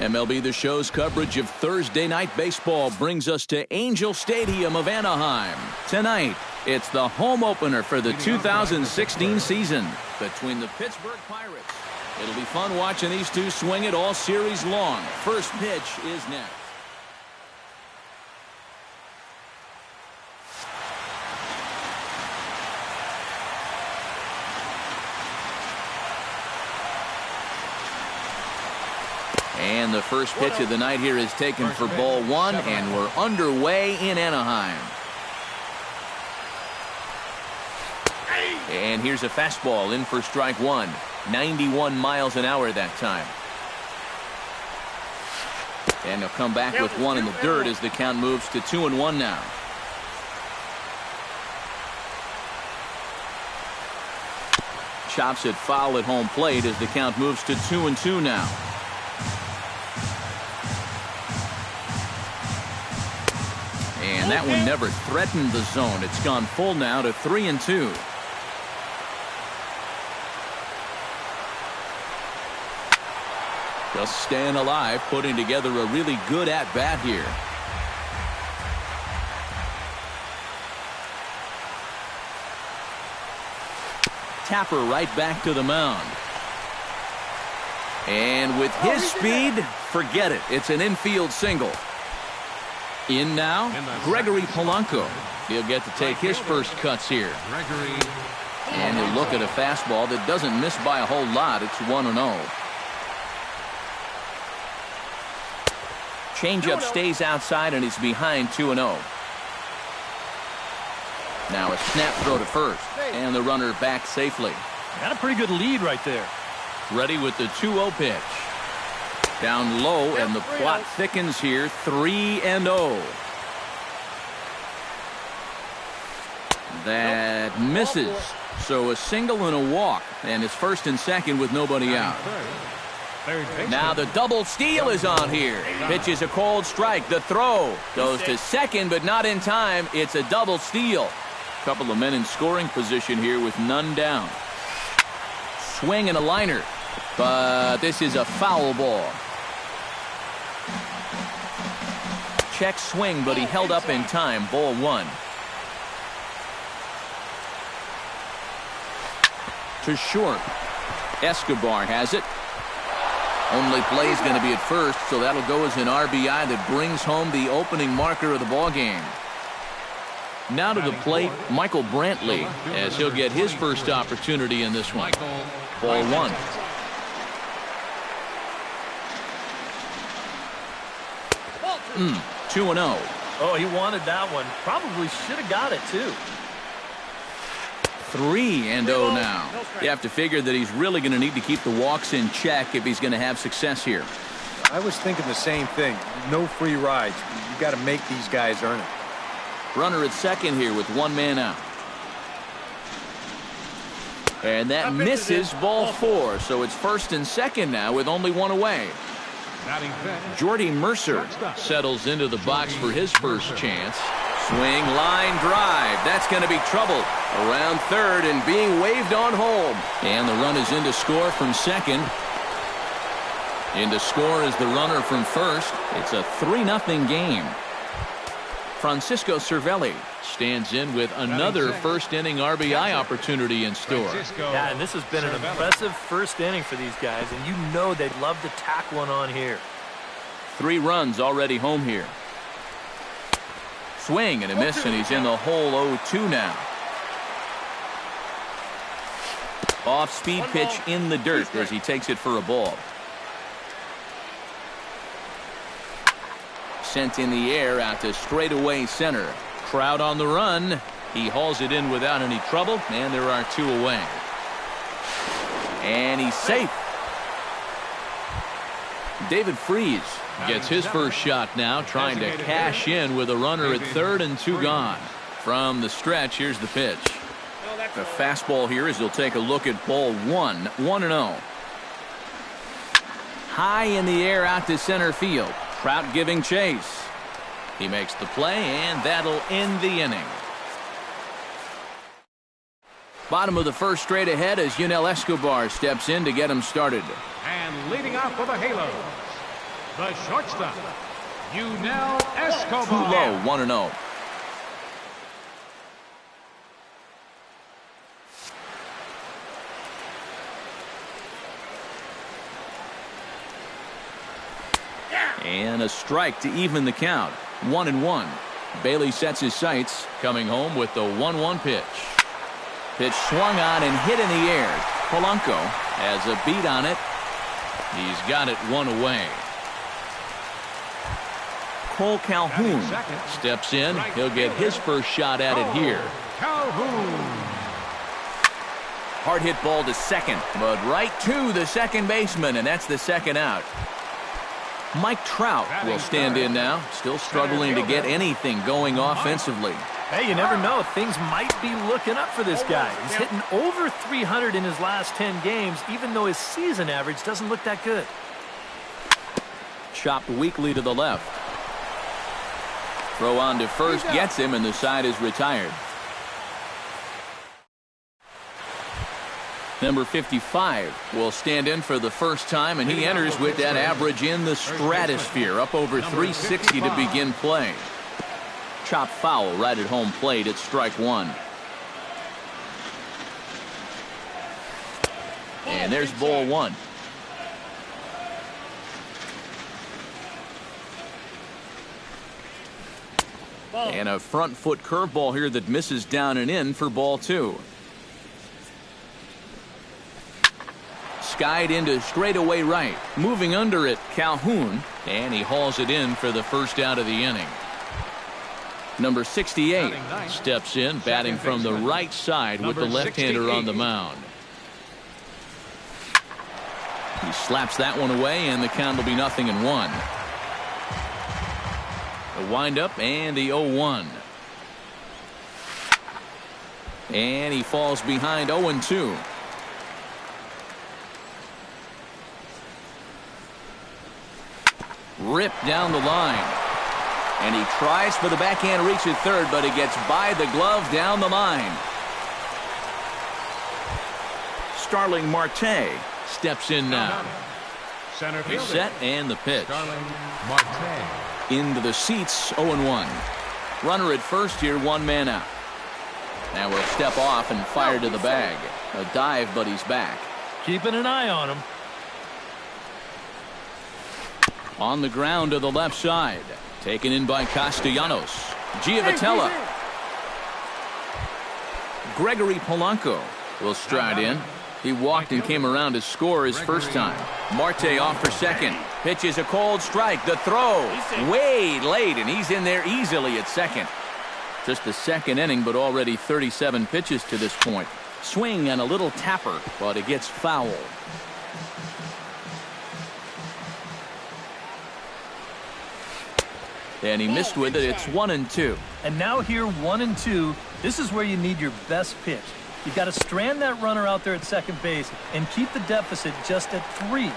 MLB The Show's coverage of Thursday Night Baseball brings us to Angel Stadium of Anaheim. Tonight, it's the home opener for the 2016 season between the Pittsburgh Pirates. It'll be fun watching these two swing it all series long. First pitch is next. And the first pitch of the night here is taken for ball one, and we're underway in Anaheim. And here's a fastball in for strike one. 91 miles an hour that time. And he'll come back with one in the dirt as the count moves to 2-1 now. Chops it foul at home plate as the count moves to 2-2 now. And that one never threatened the zone. It's gone full now to 3-2. Just staying alive, putting together a really good at-bat here. Tapper right back to the mound. And with his speed, forget it. It's an infield single. In now, Gregory Polanco. He'll get to take his first cuts here. And he'll look at a fastball that doesn't miss by a whole lot. It's 1-0. Changeup stays outside and he's behind 2-0. Now a snap throw to first. And the runner back safely. Got a pretty good lead right there. Ready with the 2-0 pitch. Down low, and the plot thickens here. 3-0. That misses. So a single and a walk, and it's first and second with nobody out. Now the double steal is on here. Pitch is a cold strike. The throw goes to second, but not in time. It's a double steal. Couple of men in scoring position here with none down. Swing and a liner, but this is a foul ball. Check swing, but he held up in time. Ball one. To short. Escobar has it. Only play is going to be at first, so that'll go as an RBI that brings home the opening marker of the ball game. Now to the plate, Michael Brantley, as he'll get his first opportunity in this one. Ball one. 2-0. Oh, he wanted that one. Probably should have got it, too. 3-0 now. You have to figure that he's really going to need to keep the walks in check if he's going to have success here. I was thinking the same thing. No free rides. You got to make these guys earn it. Runner at second here with one man out. And that misses ball four, so it's first and second now with only one away. Jordy Mercer settles into the box for his first chance. Swing, line drive. That's going to be trouble around third and being waved on home. And the run is in to score from second. In to score is the runner from first. It's a 3-0 game. Francisco Cervelli stands in with another first-inning RBI opportunity in store. Yeah, and this has been an impressive first inning for these guys, and you know they'd love to tack one on here. 3 runs already home here. Swing and a miss, and he's in the hole 0-2 now. Off-speed pitch in the dirt as he takes it for a ball. Sent in the air out to straightaway center. Crowd on the run. He hauls it in without any trouble, and there are 2 away. And he's safe. David Freese gets his first shot now, trying to cash in with a runner at third and 2 gone. From the stretch, here's the pitch. The fastball here as he'll take a look at ball one. 1-0. High in the air out to center field. Trout giving chase. He makes the play, and that'll end the inning. Bottom of the first straight ahead as Yunel Escobar steps in to get him started. And leading off for the Halos, The shortstop, Yunel Escobar. Too low, 1-0. And a strike to even the count. 1-1. Bailey sets his sights, coming home with the 1-1 pitch. Pitch swung on and hit in the air. Polanco has a beat on it. He's got it one away. Cole Calhoun steps in. He'll get his first shot at it here. Hard hit ball to second, but right to the second baseman, and that's the second out. Mike Trout will stand in now, still struggling to get anything going offensively. Hey, you never know. Things might be looking up for this guy. He's hitting over 300 in his last 10 games, even though his season average doesn't look that good. Chopped weakly to the left. Throw on to first gets him, and the side is retired. Number 55 will stand in for the first time, and he enters with that average in the stratosphere, up over 360 to begin play. Chop foul right at home plate at strike one. And there's ball one. And a front foot curveball here that misses down and in for ball two. Skied into straightaway right. Moving under it, Calhoun. And he hauls it in for the first out of the inning. Number 68 steps in, batting from the right side with the left-hander on the mound. He slaps that one away, and the count will be 0-1. The windup and the 0-1. And he falls behind 0-2. Ripped down the line. And he tries for the backhand reach at third, but it gets by the glove down the line. Starling Marte steps in now. He's set and the pitch. Into the seats, 0-1. Runner at first here, one man out. Now we'll step off and fire to the bag. A dive, but he's back. Keeping an eye on him. On the ground to the left side. Taken in by Castellanos. Giavotella. Gregory Polanco will stride in. He walked and came around to score his first time. Marte off for second. Pitches a cold strike. The throw way late, and he's in there easily at second. Just the second inning, but already 37 pitches to this point. Swing and a little tapper, but it gets foul. And he missed with it. It's 1-2. And now here, 1-2. This is where you need your best pitch. You've got to strand that runner out there at second base and keep the deficit just at 3.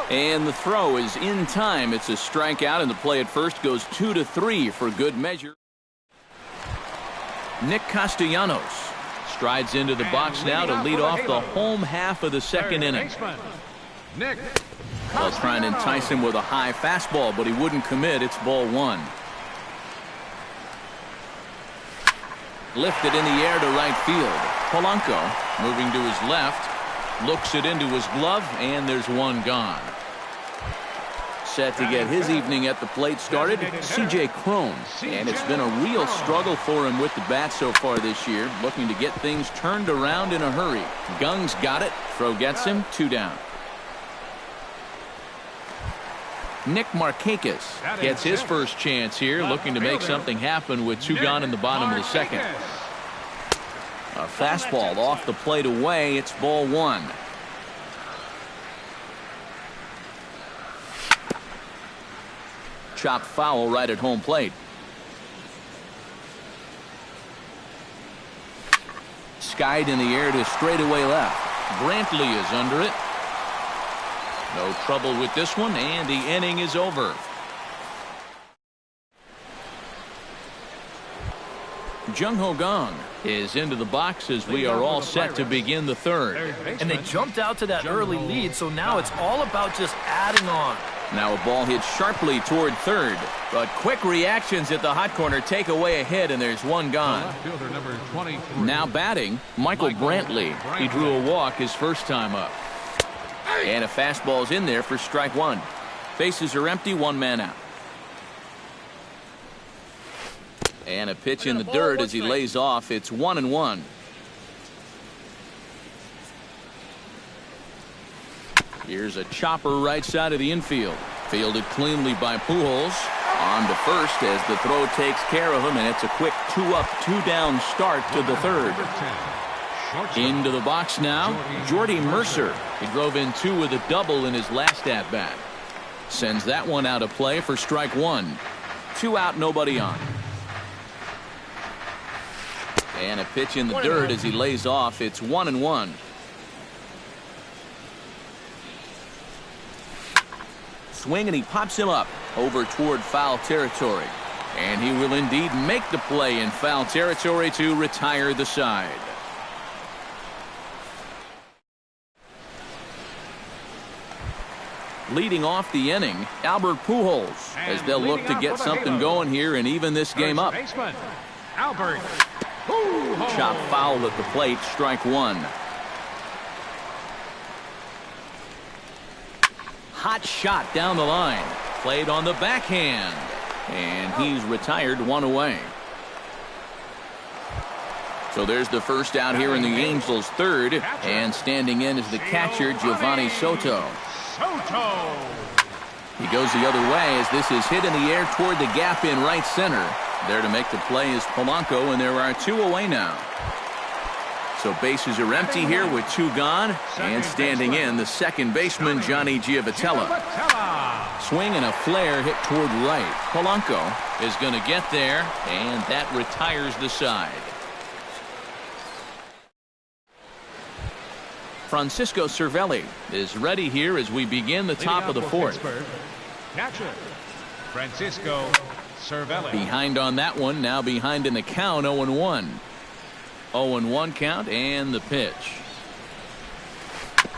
And the throw is in time. It's a strikeout, and the play at first goes 2-3 for good measure. Nick Castellanos strides into the box now to lead off the home half of the second inning. They'll try and entice him with a high fastball, but he wouldn't commit. It's ball one. Lifted in the air to right field. Polanco moving to his left. Looks it into his glove, and there's one gone. Set to get his evening at the plate started, C.J. Cron. And it's been a real struggle for him with the bat so far this year, looking to get things turned around in a hurry. Gung's got it. Throw gets him. 2 down. Nick Markakis gets his first chance here, looking to make something happen with 2 gone in the bottom of the second. A fastball off the plate away. It's ball one. Chopped foul right at home plate. Skied in the air to straightaway left. Brantley is under it. No trouble with this one, and the inning is over. Jung-Ho Kang is into the box as we are all set to begin the third. And they jumped out to that early lead, so now it's all about just adding on. Now a ball hit sharply toward third, but quick reactions at the hot corner take away a hit, and there's one gone. Number 23. Now batting, Michael Brantley. He drew a walk his first time up. And a fastball's in there for strike one. Bases are empty, one man out. And a pitch in the dirt as he lays off. It's 1-1. Here's a chopper right side of the infield. Fielded cleanly by Pujols. On to first as the throw takes care of him, and it's a quick 2-up, 2-down start to the third. Into the box now, Jordy Mercer. He drove in two with a double in his last at-bat. Sends that one out of play for strike one. 2 out, nobody on. And a pitch in the dirt as he lays off. It's 1-1. Swing, and he pops him up over toward foul territory. And he will indeed make the play in foul territory to retire the side. Leading off the inning, Albert Pujols, as they'll look to get something going here and even this game up. Albert Chop foul at the plate, strike one. Hot shot down the line. Played on the backhand. And he's retired, one away. So there's the first out here in the Angels' third. And standing in is the catcher, Giovanni Soto. He goes the other way as this is hit in the air toward the gap in right center. There to make the play is Polanco, and there are 2 away now. So bases are empty here with 2 gone. And standing in, the second baseman, Johnny Giavotella. Swing and a flare hit toward right. Polanco is going to get there, and that retires the side. Francisco Cervelli is ready here as we begin the top of the fourth. Catcher Francisco Cervelli. Behind on that one, now behind in the count, 0-1. 0-1 count, and the pitch.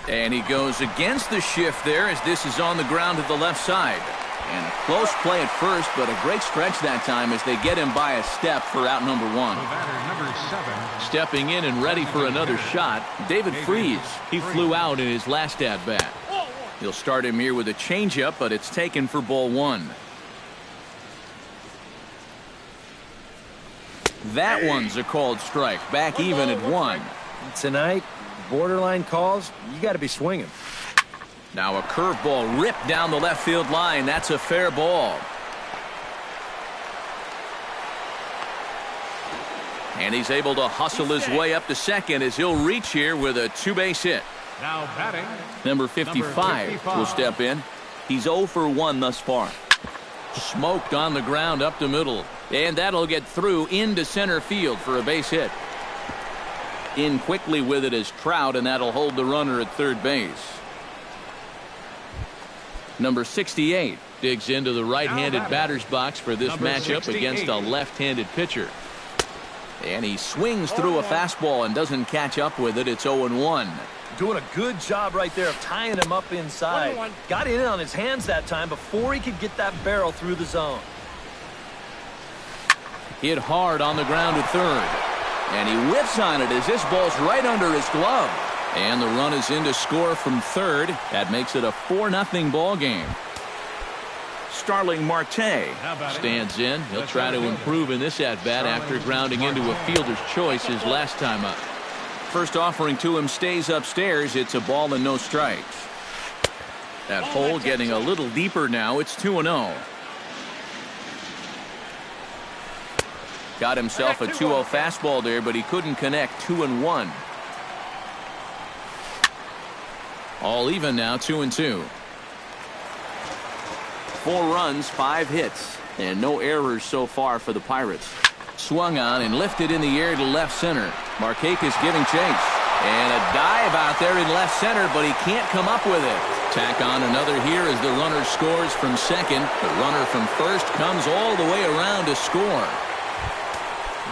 And he goes against the shift there as this is on the ground to the left side. And a close play at first, but a great stretch that time as they get him by a step for out number 1. Number 7. Stepping in and ready for another shot, David Freese. He flew out in his last at-bat. He'll start him here with a changeup, but it's taken for ball 1. That one's a called strike. Back even at 1. Tonight, borderline calls, you got to be swinging. Now a curveball ripped down the left field line. That's a fair ball. And he's able to hustle his way up to second as he'll reach here with a 2-base hit. Now batting, Number 55 will step in. He's 0 for 1 thus far. Smoked on the ground up the middle. And that'll get through into center field for a base hit. In quickly with it is Trout, and that'll hold the runner at third base. Number 68 digs into the right-handed batter's box for this matchup against a left-handed pitcher. And he swings through a fastball and doesn't catch up with it. It's 0-1. Doing a good job right there of tying him up inside. Got in on his hands that time before he could get that barrel through the zone. Hit hard on the ground to third. And he whiffs on it as this ball's right under his glove. And the run is in to score from third. That makes it a 4-0 ball game. Starling Marte stands in. He'll try to improve in this at-bat after grounding into a fielder's choice his last time up. First offering to him stays upstairs. It's a ball and no strikes. That hole getting a little deeper now. It's 2-0. Got himself a 2-0 fastball there, but he couldn't connect. 2-1. All even now, 2-2. 4 runs, 5 hits, and no errors so far for the Pirates. Swung on and lifted in the air to left center. Markakis giving chase. And a dive out there in left center, but he can't come up with it. Tack on another here as the runner scores from second. The runner from first comes all the way around to score.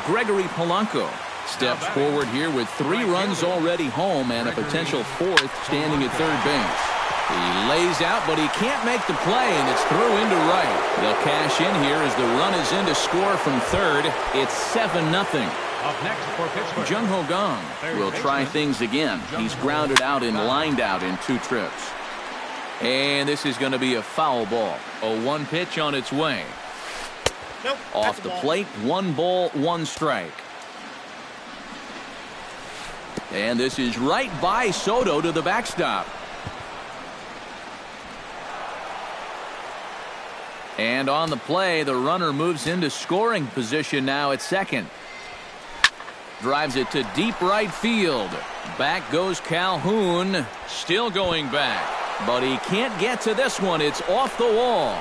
Gregory Polanco steps forward here with 3 runs already home and a potential 4th standing at third base. He lays out, but he can't make the play, and it's through into right. They'll cash in here as the run is in to score from third. It's 7-0. Up next for Pittsburgh, Jung Ho Gong will try things again. He's grounded out and lined out in 2 trips. And this is going to be a foul ball. A 1 pitch on its way. Nope, off the plate, 1 ball, 1 strike. And this is right by Soto to the backstop. And on the play, the runner moves into scoring position now at second. Drives it to deep right field. Back goes Calhoun. Still going back. But he can't get to this one. It's off the wall.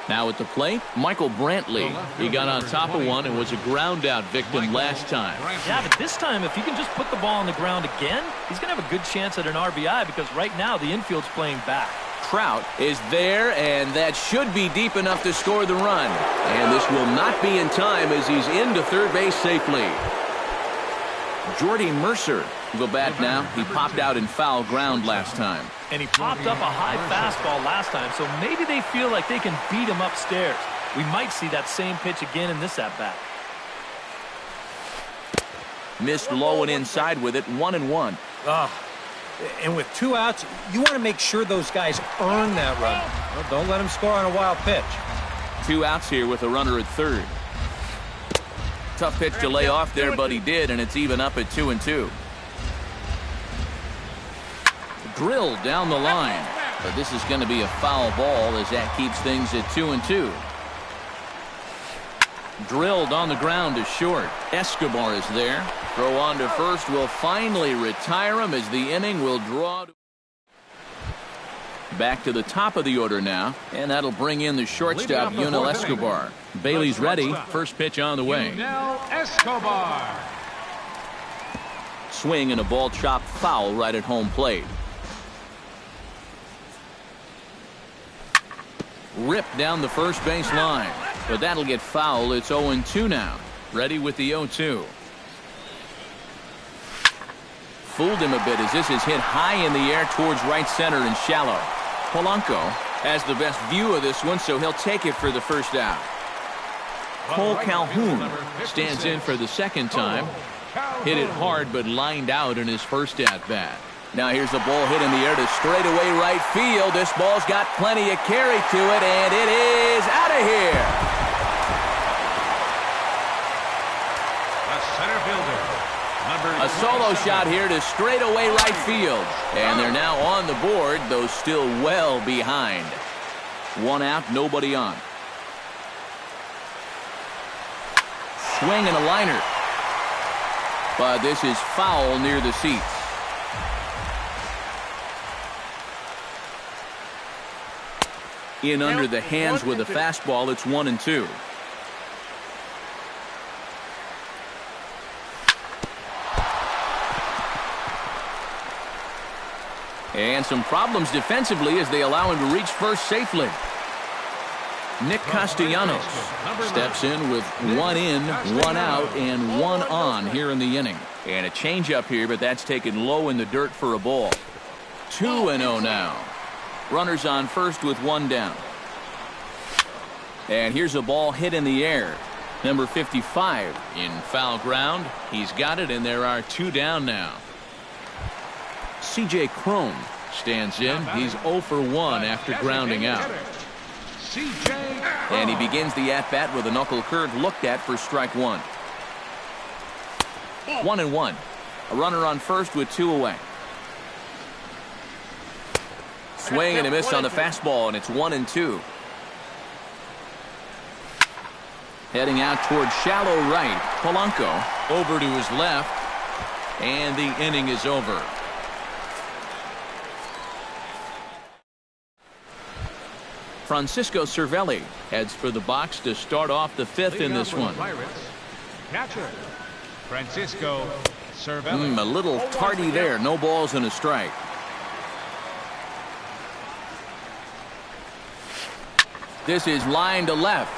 Now at the plate, Michael Brantley. He got on top of one and was a ground out victim last time. Yeah, but this time, if he can just put the ball on the ground again, he's going to have a good chance at an RBI because right now the infield's playing back. Trout is there, and that should be deep enough to score the run. And this will not be in time as he's into third base safely. Jordy Mercer will go bat now. He popped out in foul ground last time. And he popped up a high fastball last time, so maybe they feel like they can beat him upstairs. We might see that same pitch again in this at-bat. Missed low and inside with it, 1-1. And with 2 outs, you want to make sure those guys earn that run. Well, don't let them score on a wild pitch. 2 outs here with a runner at third. Tough pitch to lay off there, but he did, and it's even up at 2-2. Drilled down the line, but this is going to be a foul ball as that keeps things at 2-2. Drilled on the ground to short. Escobar is there. Throw on to first will finally retire him as the inning will draw. Back to the top of the order now, and that'll bring in the shortstop, Yunel Escobar. Bailey's ready. First pitch on the way. Yunel Escobar. Swing and a ball chopped foul right at home plate. Ripped down the first base line, but that'll get foul. It's 0-2 now. Ready with the 0-2. Fooled him a bit as this is hit high in the air towards right center and shallow. Polanco has the best view of this one, so he'll take it for the first out. Cole Calhoun stands in for the second time. Hit it hard, but lined out in his first at-bat. Now here's a ball hit in the air to straightaway right field. This ball's got plenty of carry to it, and it is out of here. The center fielder, A solo shot here to straightaway right field. And they're now on the board, though still well behind. 1 out, nobody on. Swing and a liner. But this is foul near the seats. In under the hands with a fastball, it's 1-2. And some problems defensively as they allow him to reach first safely. Nick Castellanos steps in with 1 in, 1 out, and 1 on here in the inning. And a changeup here, but that's taken low in the dirt for a ball. 2-0 now. Runners on first with 1 down. And here's a ball hit in the air. Number 55 in foul ground. He's got it, and there are 2 down now. C.J. Cron stands in. He's 0 for 1 after grounding out. And he begins the at-bat with a knuckle curve looked at for strike 1. 1-1. A runner on first with 2 away. Swing and a miss on the fastball, and it's 1-2. Heading out towards shallow right. Polanco over to his left, and the inning is over. Francisco Cervelli heads for the box to start off the 5th in this one. Catcher, Francisco Cervelli. A little tardy there. No balls and a strike. This is line to left.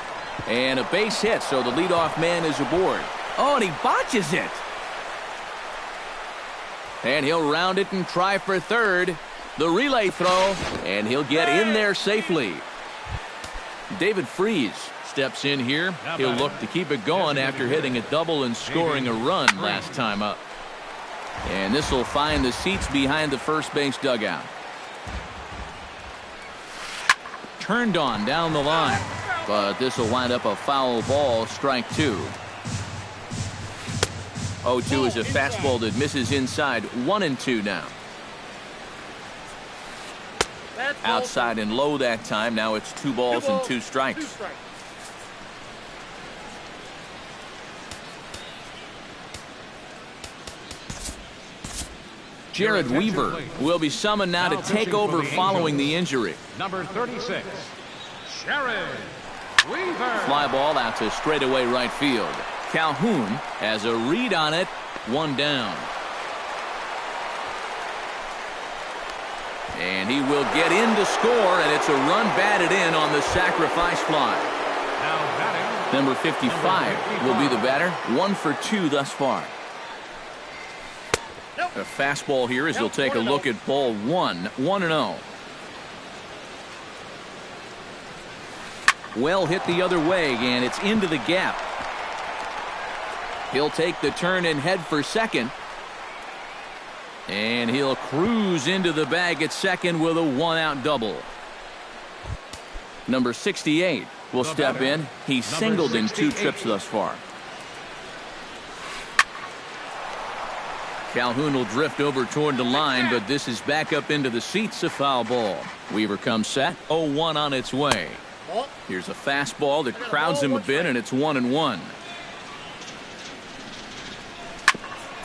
And a base hit, so the leadoff man is aboard. Oh, and he botches it. And he'll round it and try for third. The relay throw, and he'll get in there safely. David Freese steps in here. He'll look to keep it going after hitting a double and scoring a run last time up. And this will find the seats behind the first base dugout. Turned on down the line, but this will wind up a foul ball, strike two. 0-2 is a fastball that misses inside. 1-2 now. Outside and low that time. Now it's 2 balls and 2 strikes. Jared Weaver will be summoned now to take over following the injury. Number 36, Jared Weaver. Fly ball out to straightaway right field. Calhoun has a read on it. 1 down. And he will get in to score, and it's a run batted in on the sacrifice fly. Now batting, Number 55 will be the batter. 1 for 2 thus far. A fastball here as he'll take a look at ball 1. 1-0. Well hit the other way, and it's into the gap. He'll take the turn and head for second. And he'll cruise into the bag at second with a 1-out double. Number 68 will step in. He's singled in 2 trips thus far. Calhoun will drift over toward the line, but this is back up into the seats. A foul ball. Weaver comes set. 0-1 on its way. Here's a fastball that crowds him a bit, and it's 1-1.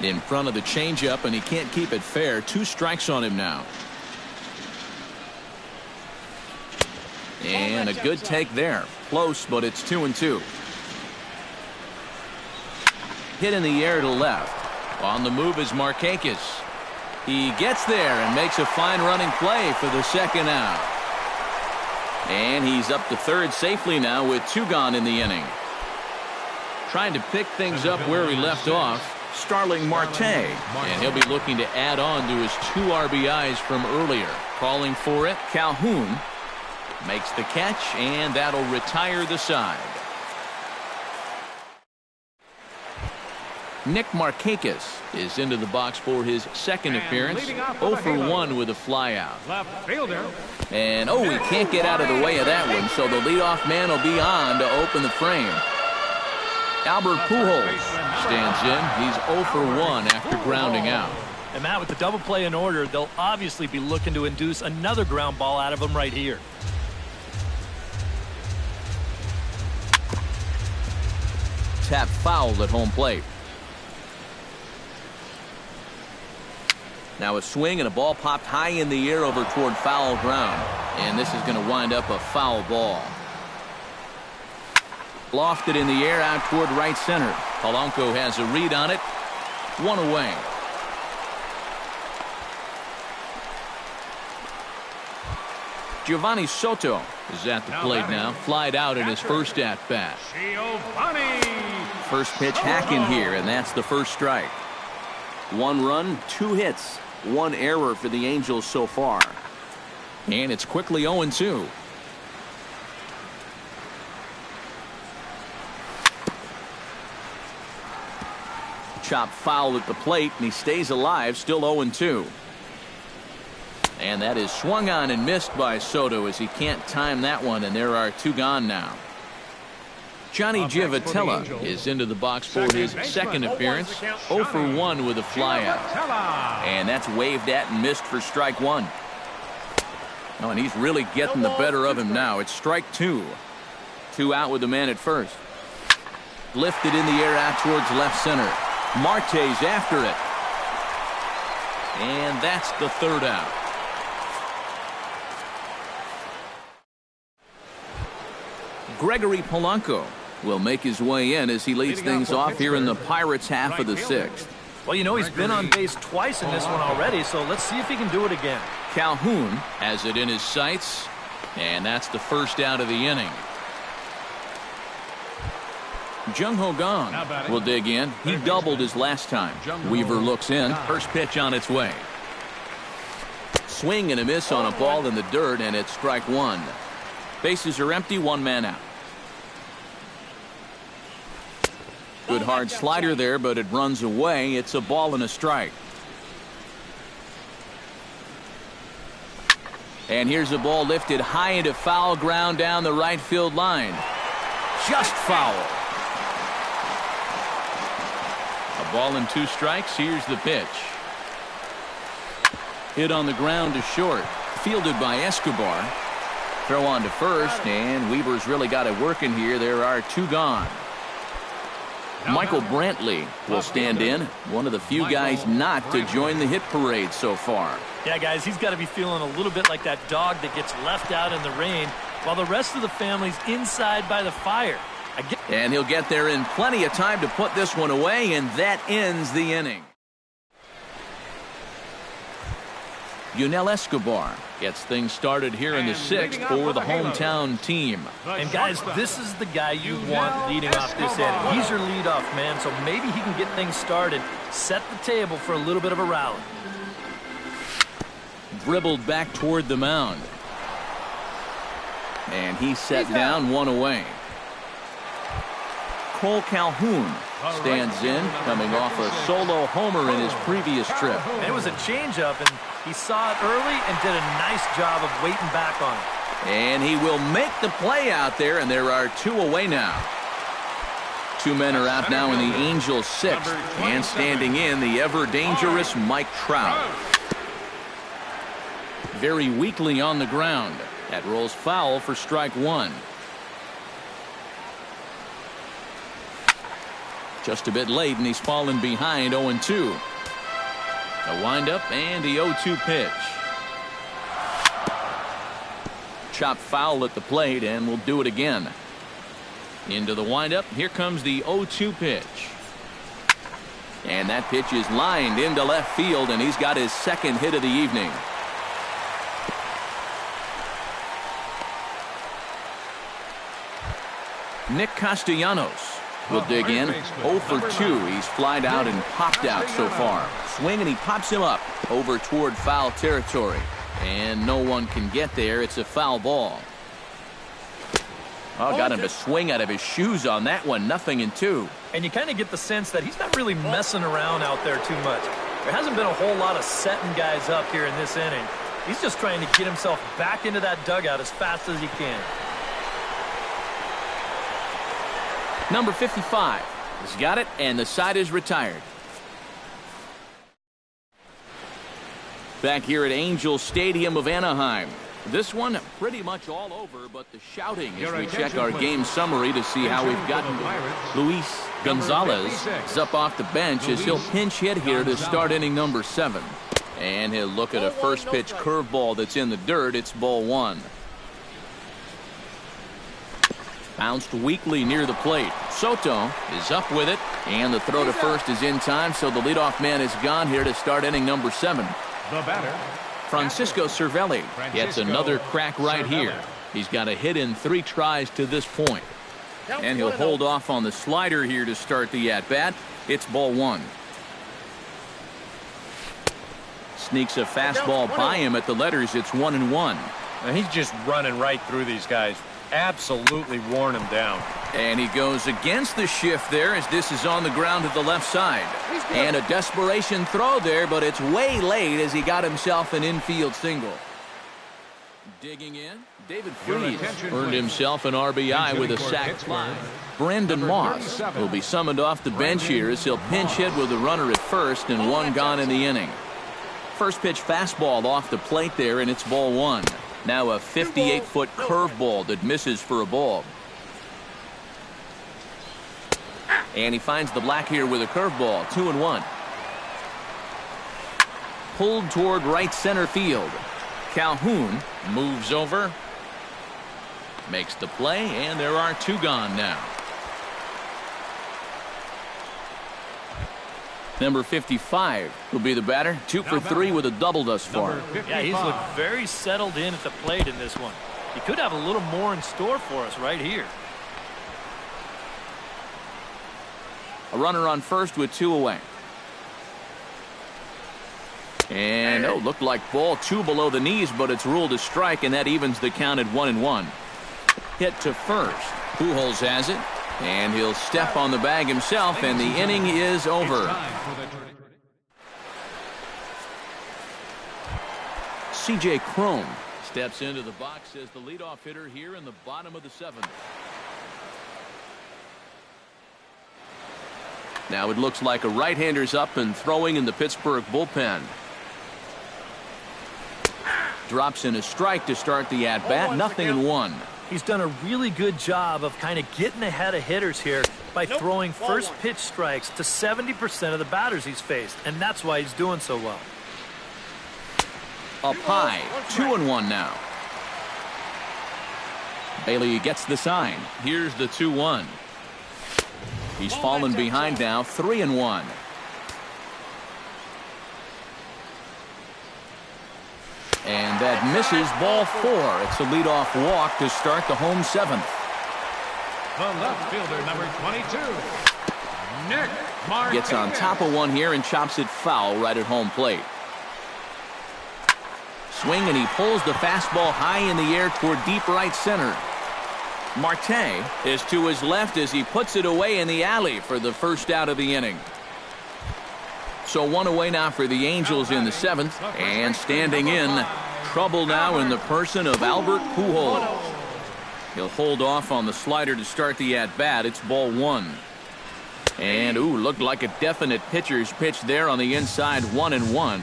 In front of the changeup, and he can't keep it fair. 2 strikes on him now. And a good take there. Close, but it's 2-2. Hit in the air to left. On the move is Markakis. He gets there and makes a fine running play for the second out. And he's up to third safely now with 2 gone in the inning. Trying to pick things up where he left off. Starling Marte, and he'll be looking to add on to his 2 RBIs from earlier. Calling for it, Calhoun makes the catch, and that'll retire the side. Nick Markakis is into the box for his second appearance. 0 for 1 with a flyout. left fielder. And he can't get out of the way of that one, so the leadoff man will be on to open the frame. Albert Pujols stands in. He's 0 for 1 after grounding out. And Matt, with the double play in order, they'll obviously be looking to induce another ground ball out of him right here. Tap fouled at home plate. Now a swing and a ball popped high in the air over toward foul ground. And this is going to wind up a foul ball. Lofted in the air out toward right center. Polanco has a read on it. 1 away. Giovanni Soto is at the plate now. Flied out in his first at-bat. First pitch hacking here, and that's the first strike. 1 run, 2 hits, 1 error for the Angels so far. And it's quickly 0-2. Chop foul at the plate, and he stays alive, still 0-2. And that is swung on and missed by Soto as he can't time that one, and there are 2 gone now. Johnny Giavotella is into the box for his second appearance. 0 for 1 with a flyout. And that's waved at and missed for strike 1. Oh, and he's really getting the better of him now. It's strike 2. 2 out with the man at first. Lifted in the air out towards left center. Marte's after it. And that's the 3rd out. Gregory Polanco will make his way in as he leads things off here in the Pirates' half of the 6th. Well, you know, he's been on base twice in this one already, so let's see if he can do it again. Calhoun has it in his sights, and that's the first out of the inning. Jung-Ho Kang will dig in. He doubled his last time. Weaver looks in. First pitch on its way. Swing and a miss on a ball in the dirt, and it's strike one. Bases are empty, one man out. Good hard slider there, but it runs away. It's a ball and a strike. And here's a ball lifted high into foul ground down the right field line. Just foul. A ball and two strikes. Here's the pitch. Hit on the ground to short. Fielded by Escobar. Throw on to first, and Weaver's really got it working here. There are two gone. Michael Brantley will stand in. One of the few guys not to join the hit parade so far. Yeah, guys, he's got to be feeling a little bit like that dog that gets left out in the rain while the rest of the family's inside by the fire. And he'll get there in plenty of time to put this one away, and that ends the inning. Yunel Escobar gets things started here in the sixth for the hometown team. And guys, this is the guy you want leading off this inning. He's your leadoff man, so maybe he can get things started, set the table for a little bit of a rally. Dribbled back toward the mound. And he's set down, one away. Cole Calhoun stands in, coming off a solo homer in his previous trip. And it was a changeup, and he saw it early and did a nice job of waiting back on it. And he will make the play out there, and there are two away now. Two men are out now in the Angels' sixth, and standing in the ever-dangerous Mike Trout. Very weakly on the ground. That rolls foul for strike one. Just a bit late, and he's fallen behind 0-2. A windup and the 0-2 pitch. Chop foul at the plate, and we'll do it again. Into the windup. Here comes the 0-2 pitch. And that pitch is lined into left field, and he's got his second hit of the evening. Nick Castellanos will dig in. 0 for 2. He's flied out and popped out so far. Swing, and he pops him up over toward foul territory. And no one can get there. It's a foul ball. Oh, got him to swing out of his shoes on that one. 0-2. And you kind of get the sense that he's not really messing around out there too much. There hasn't been a whole lot of setting guys up here in this inning. He's just trying to get himself back into that dugout as fast as he can. Number 55 has got it, and the side is retired. Back here at Angel Stadium of Anaheim. This one pretty much all over, but the shouting as we check our game summary to see how we've gotten. Luis Gonzalez is up off the bench as he'll pinch hit here to start inning number 7. And he'll look at a first pitch curveball that's in the dirt. It's ball 1. Bounced weakly near the plate. Soto is up with it, and the throw to first is in time, so the leadoff man is gone here to start inning number 7. The batter, Francisco Cervelli gets another crack right here. He's got a hit in 3 tries to this point. And he'll hold off on the slider here to start the at-bat. It's ball 1. Sneaks a fastball by him at the letters. It's 1-1. Now he's just running right through these guys. Absolutely worn him down. And he goes against the shift there as this is on the ground to the left side. And a desperation throw there, but it's way late as he got himself an infield single. Digging in, David Freese earned himself an RBI with a sac fly. Brandon Moss will be summoned off the bench here as he'll pinch hit with a runner at first and 1 gone in the inning. First pitch fastball off the plate there, and it's ball 1. Now a 58-foot curveball that misses for a ball. And he finds the black here with a curveball. 2-1. Pulled toward right center field. Calhoun moves over. Makes the play, and there are 2 gone now. Number 55 will be the batter. 2 for 3 with a double thus far. Yeah, he's looked very settled in at the plate in this one. He could have a little more in store for us right here. A runner on first with 2 away. And, looked like ball 2 below the knees, but it's ruled a strike, and that evens the count at 1-1. Hit to first. Pujols has it, and he'll step on the bag himself, and the inning is over. C.J. Cron steps into the box as the leadoff hitter here in the bottom of the 7th. Now it looks like a right-hander's up and throwing in the Pittsburgh bullpen. Drops in a strike to start the at-bat. 0-1. He's done a really good job of kind of getting ahead of hitters here by throwing first pitch strikes to 70% of the batters he's faced, and that's why he's doing so well. Up high, 2-1 now. Bailey gets the sign. Here's the 2-1. He's fallen behind now, 3-1. And that misses, ball 4. It's a leadoff walk to start the home 7th. The left fielder, number 22, Nick Martinez. Gets on top of one here and chops it foul right at home plate. Swing, and he pulls the fastball high in the air toward deep right center. Marte is to his left as he puts it away in the alley for the first out of the inning. So 1 away now for the Angels in the 7th, and standing in, trouble now in the person of Albert Pujols. He'll hold off on the slider to start the at-bat. It's ball 1. And, looked like a definite pitcher's pitch there on the inside, 1-1.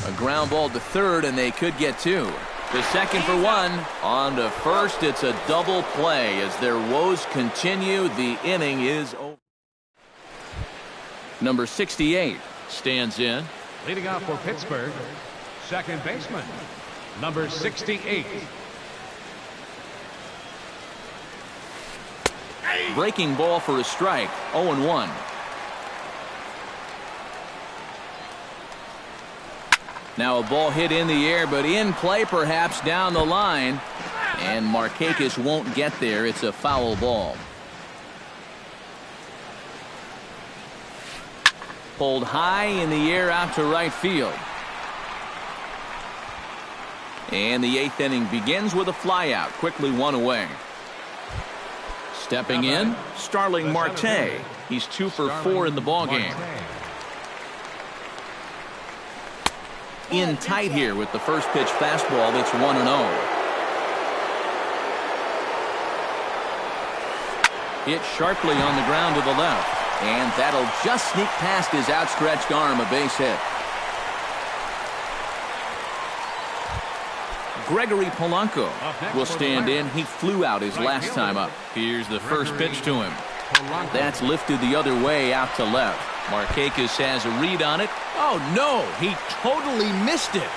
A ground ball to third, and they could get 2. The second for 1. On to first, it's a double play. As their woes continue, the inning is over. Number 68 stands in. Leading off for Pittsburgh, second baseman, number 68. Breaking ball for a strike, 0-1. Now a ball hit in the air, but in play perhaps down the line. And Markakis won't get there. It's a foul ball. Pulled high in the air out to right field. And the 8th inning begins with a flyout. Quickly 1 away. Stepping in, Starling Marte. He's 2 for 4 in the ballgame. In tight here with the first pitch fastball that's 1-0. Hit sharply on the ground to the left. And that'll just sneak past his outstretched arm, a base hit. Gregory Polanco will stand in. He flew out his last time up. Here's the first pitch to him. That's lifted the other way out to left. Markakis has a read on it. Oh, no, he totally missed it.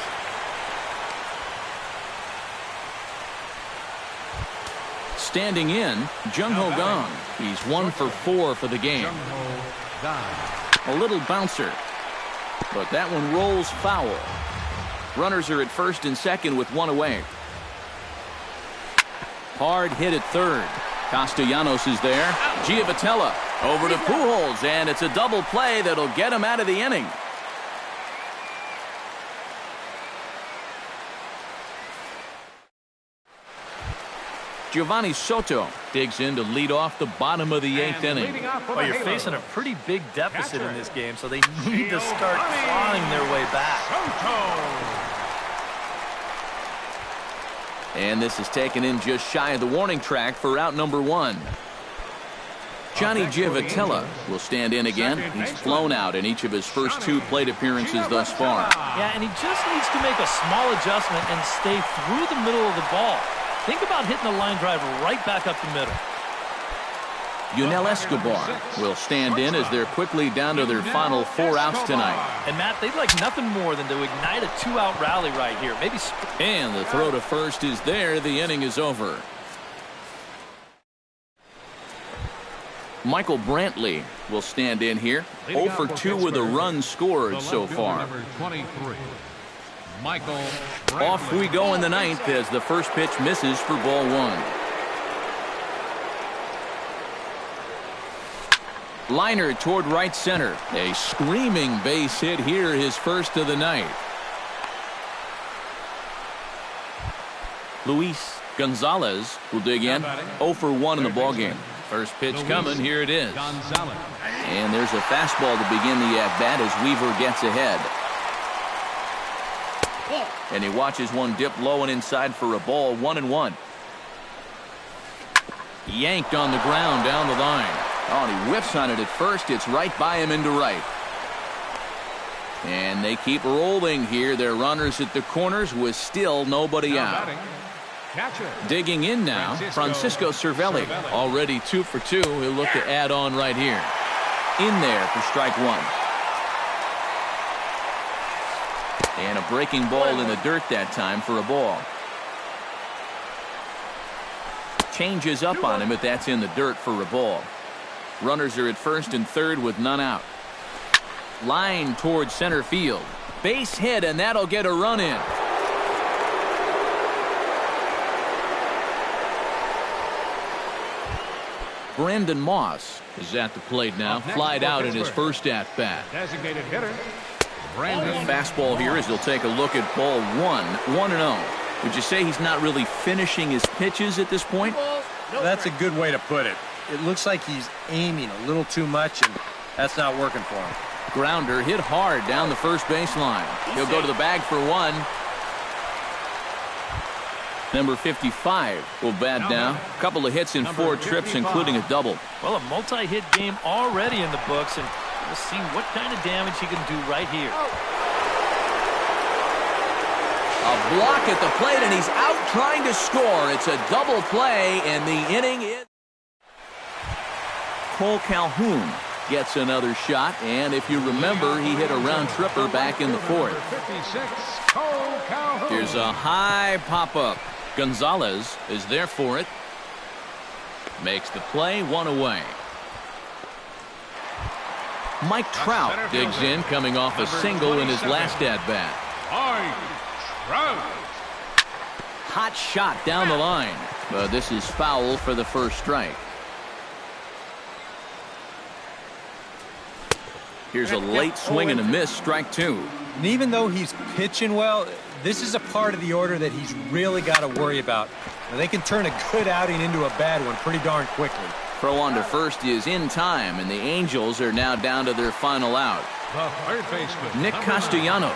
Standing in, Jung-Ho Kang. He's 1 for 4 for the game. A little bouncer, but that one rolls foul. Runners are at first and second with 1 away. Hard hit at third. Castellanos is there. Giavotella over to Pujols, and it's a double play that'll get him out of the inning. Giovanni Soto digs in to lead off the bottom of the 8th inning. Well, you're facing a pretty big deficit in this game, so they need to start clawing their way back. And this is taken in just shy of the warning track for out number 1. Johnny Giavotella will stand in again. He's flown out in each of his first 2 plate appearances thus far. Yeah, and he just needs to make a small adjustment and stay through the middle of the ball. Think about hitting the line drive right back up the middle. Yunel Escobar will stand in as they're quickly down to their final 4 outs tonight. And Matt, they'd like nothing more than to ignite a 2-out rally right here. Maybe. And the throw to first is there. The inning is over. Michael Brantley will stand in here. 0 for 2 with a run scored so far. Off we go in the 9th as the first pitch misses for ball 1. Liner toward right center. A screaming base hit here, his first of the night. Luis Gonzalez will dig in. 0 for 1 in the ballgame. First pitch coming. Here it is. And there's a fastball to begin the at-bat as Weaver gets ahead. And he watches one dip low and inside for a ball. 1-1. Yanked on the ground down the line. Oh, and he whiffs on it at first. It's right by him into right. And they keep rolling here. Their runners at the corners with still nobody out. Digging in now, Francisco Cervelli. Already 2 for 2. He'll look to add on right here. In there for strike 1. And a breaking ball in the dirt that time for a ball. Changes up on him, but that's in the dirt for a ball. Runners are at first and third with none out. Line towards center field. Base hit, and that'll get a run in. Brandon Moss is at the plate now. Flied out in his first at-bat. Designated hitter. Fastball here as he'll take a look at ball 1. 1-0. Would you say he's not really finishing his pitches at this point? That's a good way to put it. It looks like he's aiming a little too much, and that's not working for him. Grounder hit hard down the first baseline. He'll go to the bag for 1. Number 55 will bat now. A couple of hits in 4 trips, including a double. Well, a multi-hit game already in the books, and we'll see what kind of damage he can do right here. A block at the plate, and he's out trying to score. It's a double play, and the inning is... Cole Calhoun gets another shot, and if you remember, he hit a round tripper back in the 4th. Here's a high pop-up. Gonzalez is there for it. Makes the play, 1 away. Mike Trout digs in, coming off a single in his last at-bat. Hot shot down the line, but this is foul for the first strike. Here's a late swing and a miss, strike 2. And even though he's pitching well, this is a part of the order that he's really got to worry about. Now, they can turn a good outing into a bad one pretty darn quickly. Throw on to first is in time, and the Angels are now down to their final out. Nick Castellanos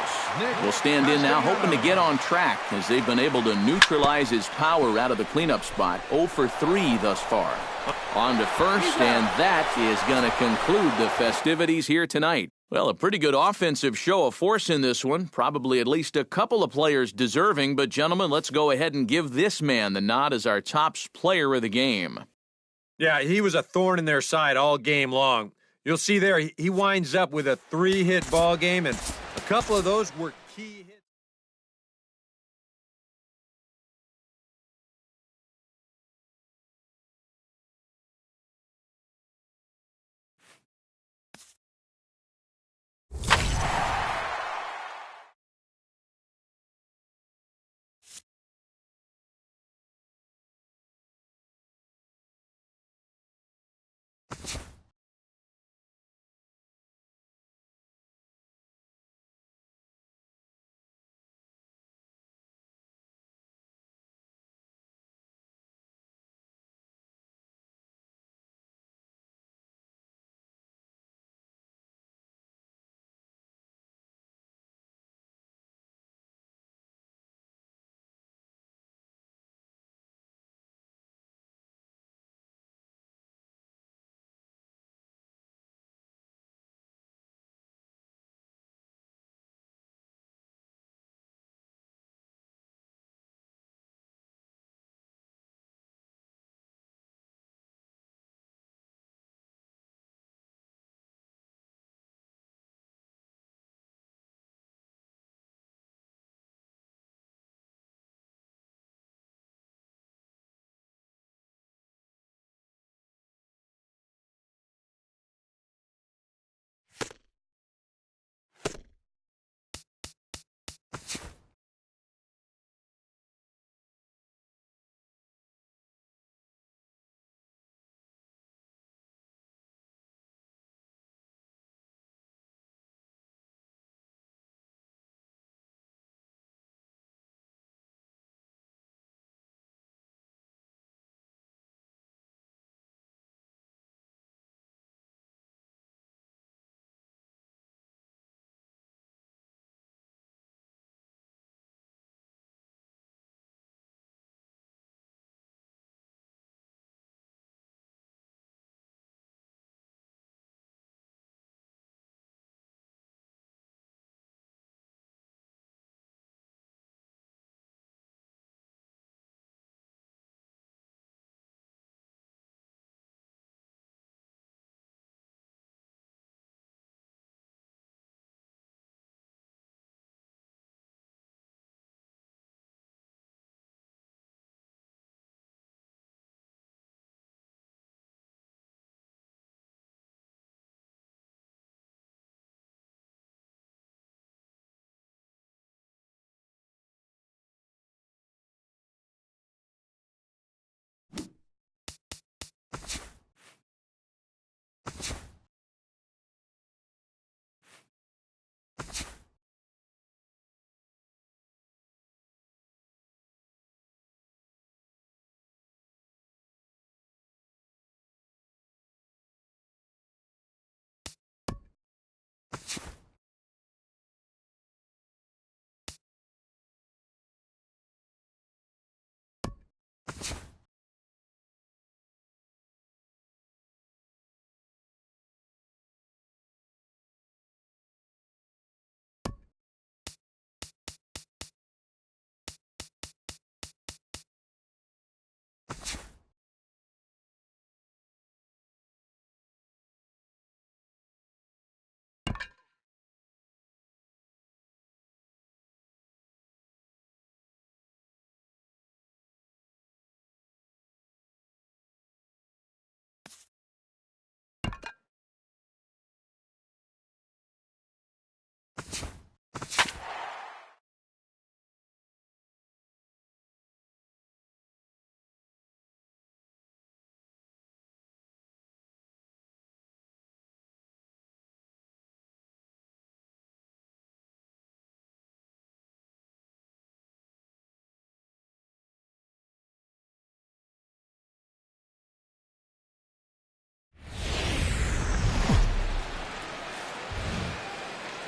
will stand in now, hoping to get on track as they've been able to neutralize his power out of the cleanup spot. 0 for 3 thus far. On to first, and that is going to conclude the festivities here tonight. Well, a pretty good offensive show of force in this one. Probably at least a couple of players deserving, but gentlemen, let's go ahead and give this man the nod as our top player of the game. Yeah, he was a thorn in their side all game long. You'll see there, he winds up with a 3-hit ball game, and a couple of those were key hits.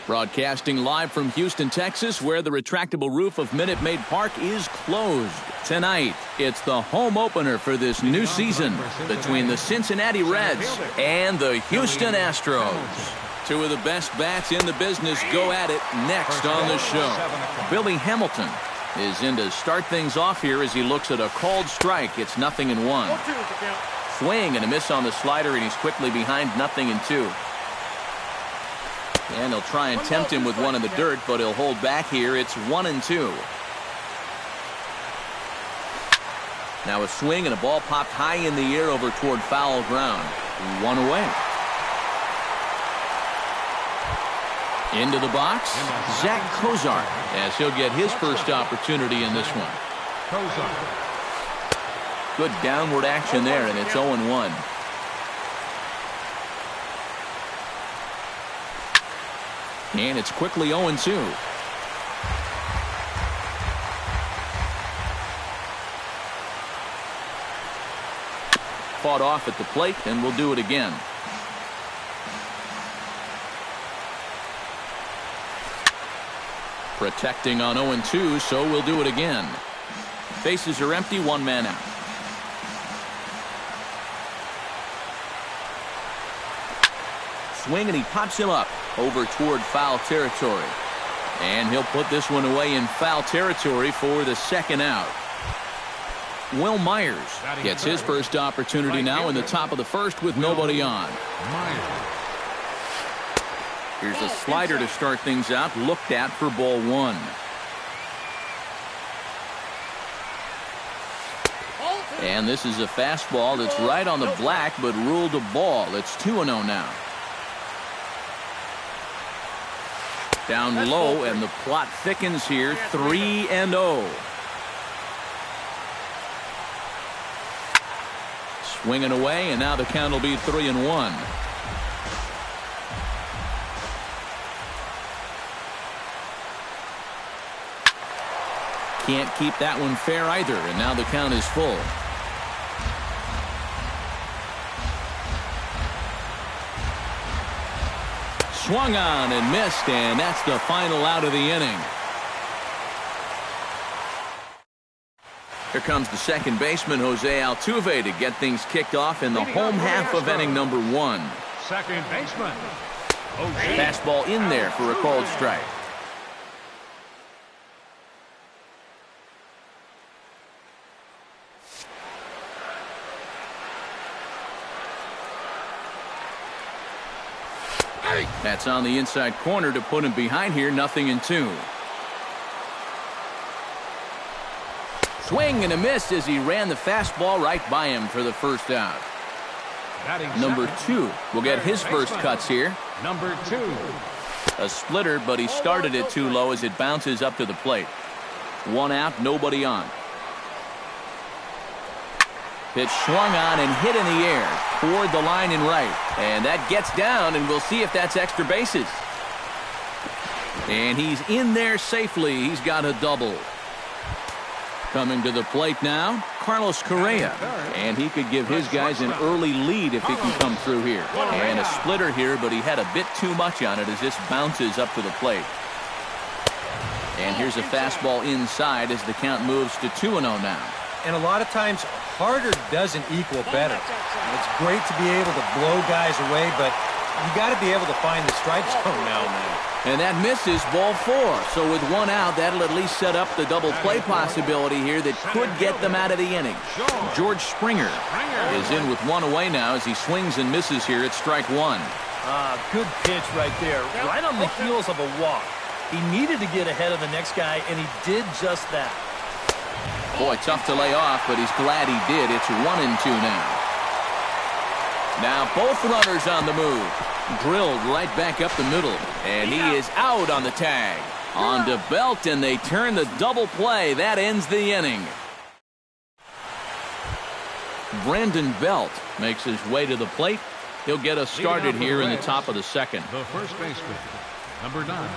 Broadcasting live from Houston, Texas, where the retractable roof of Minute Maid Park is closed. Tonight, it's the home opener for this new season between the Cincinnati Reds and the Houston Astros. Two of the best bats in the business go at it next on the show. Billy Hamilton is in to start things off here as he looks at a called strike. It's 0-1. Swing and a miss on the slider, and he's quickly behind 0-2. And they'll try and tempt him with one in the dirt, but he'll hold back here. It's 1-2. Now a swing and a ball popped high in the air over toward foul ground. 1 away. Into the box, Zach Cozart, as he'll get his first opportunity in this one. Good downward action there, and it's 0-1. And it's quickly 0-2. Fought off at the plate, and we'll do it again. Protecting on 0-2, so we'll do it again. Bases are empty, 1 man out. Swing, and he pops him up over toward foul territory. And he'll put this one away in foul territory for the second out. Will Myers gets his first opportunity now in the top of the first with nobody on. Here's a slider to start things out, looked at for ball 1. And this is a fastball that's right on the black, but ruled a ball. It's 2-0 now. Down low, and the plot thickens here. 3-0. Swinging away, and now the count will be 3-1. Can't keep that one fair either, and now the count is full. Swung on and missed, and that's the final out of the inning. Here comes the second baseman, Jose Altuve, to get things kicked off in the home half of inning number 1. Second baseman, Jose. Fastball in there for a called strike. That's on the inside corner to put him behind here. 0-2. Swing and a miss as he ran the fastball right by him for the first out. Number 2 will get his first cuts here. Number 2. A splitter, but he started it too low as it bounces up to the plate. 1 out, nobody on. Pitch swung on and hit in the air toward the line and right. And that gets down, and we'll see if that's extra bases. And he's in there safely. He's got a double. Coming to the plate now, Carlos Correa. And he could give his guys an early lead if he can come through here. And a splitter here, but he had a bit too much on it as this bounces up to the plate. And here's a fastball inside as the count moves to 2-0 now. And a lot of times, harder doesn't equal better. It's great to be able to blow guys away, but you got to be able to find the strike zone now and then. And that misses, ball 4. So with 1 out, that'll at least set up the double play possibility here that could get them out of the inning. George Springer is in with 1 away now as he swings and misses here at strike 1. Good pitch right there, right on the heels of a walk. He needed to get ahead of the next guy, and he did just that. Boy, tough to lay off, but he's glad he did. It's 1-2 now. Now both runners on the move. Drilled right back up the middle. And he is out on the tag. On to Belt, and they turn the double play. That ends the inning. Brandon Belt makes his way to the plate. He'll get us started here in the top of the second. The first baseman, number 9.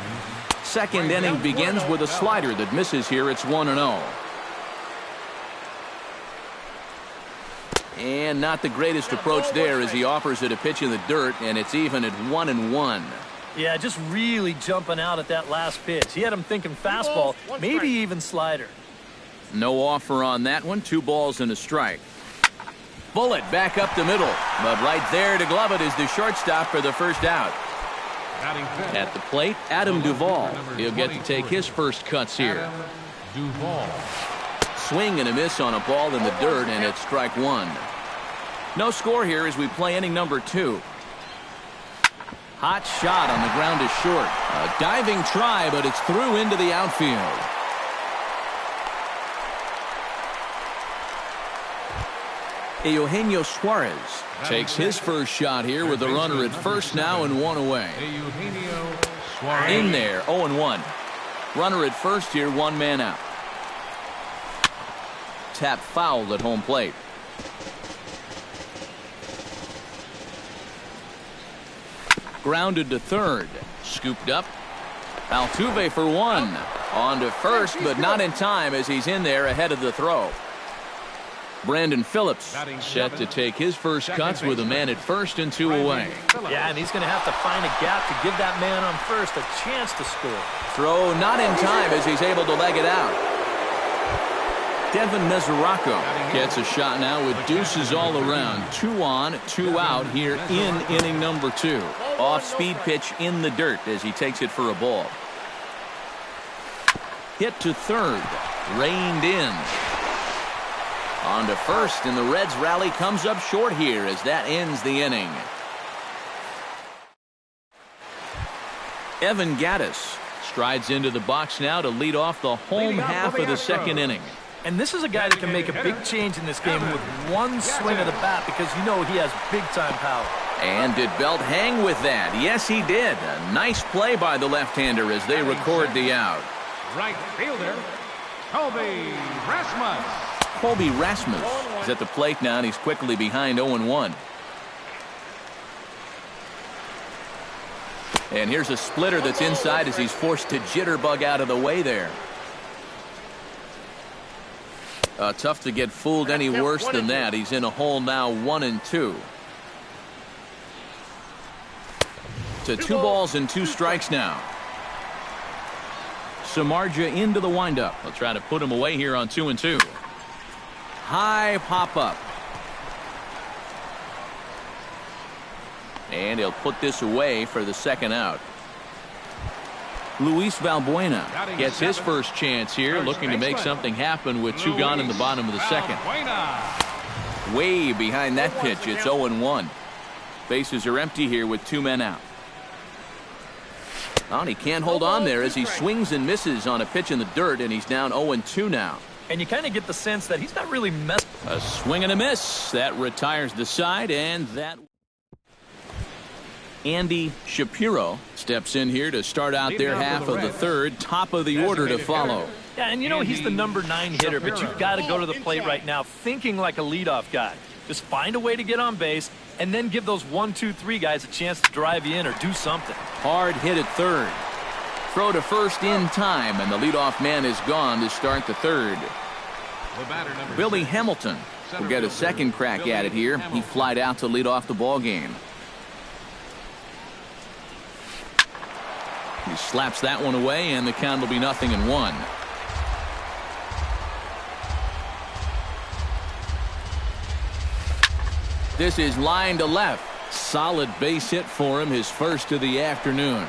Second inning begins with a slider that misses here. It's 1-0. And not the greatest approach there as he offers it a pitch in the dirt, and it's even at 1-1. Yeah, just really jumping out at that last pitch. He had him thinking fastball, maybe even slider. No offer on that one. 2 balls and a strike. Bullet back up the middle, but right there to glove it is the shortstop for the first out. At the plate, Adam Duvall. He'll get to take his first cuts here. Swing and a miss on a ball in the dirt, and it's strike 1. No score here as we play inning number 2. Hot shot on the ground is short. A diving try, but it's through into the outfield. Eugenio Suarez takes his first shot here with a runner at first now and 1 away. In there, 0-1. Runner at first here, 1 man out. Tap foul at home plate. Grounded to third. Scooped up. Altuve for 1. On to first, but not in time as he's in there ahead of the throw. Brandon Phillips set to take his first cuts with a man at first and 2 away. Yeah, and he's going to have to find a gap to give that man on first a chance to score. Throw not in time as he's able to leg it out. Devin Mesoraco gets a shot now with deuces all around. 2 on, 2 out here in inning number 2. Off-speed pitch in the dirt as he takes it for a ball. Hit to third. Reined in. On to first, and the Reds rally comes up short here as that ends the inning. Evan Gattis strides into the box now to lead off the home half of the second inning. And this is a guy that can make a big change in this game with 1 swing of the bat because you know he has big-time power. And did Belt hang with that? Yes, he did. A nice play by the left-hander as they record the out. Right fielder, Colby Rasmus. Colby Rasmus is at the plate now, and he's quickly behind 0-1. And here's a splitter that's inside as he's forced to jitterbug out of the way there. Tough to get fooled any worse than that. He's in a hole now, 1-2. To 2 balls and 2 strikes now. Samardzija into the windup. They'll try to put him away here on 2-2. High pop-up. And he'll put this away for the second out. Luis Valbuena gets his first chance here, looking to make something happen with 2 gone in the bottom of the second. Way behind that pitch, it's 0-1. Bases are empty here with 2 men out. Oh, and he can't hold on there as he swings and misses on a pitch in the dirt, and he's down 0-2 now. And you kind of get the sense that he's not really messed. A swing and a miss. That retires the side, and that. Andy Shapiro steps in here to start out their half of the third. Top of the order to follow. Yeah, and you know he's the number 9 hitter, but you've got to go to the plate right now thinking like a leadoff guy. Just find a way to get on base and then give those 1, 2, 3 guys a chance to drive you in or do something. Hard hit at third. Throw to first in time, and the leadoff man is gone to start the third. Billy Hamilton will get a second crack at it here. He flied out to lead off the ball game. He slaps that one away, and the count will be 0-1. This is line to left. Solid base hit for him, his first of the afternoon.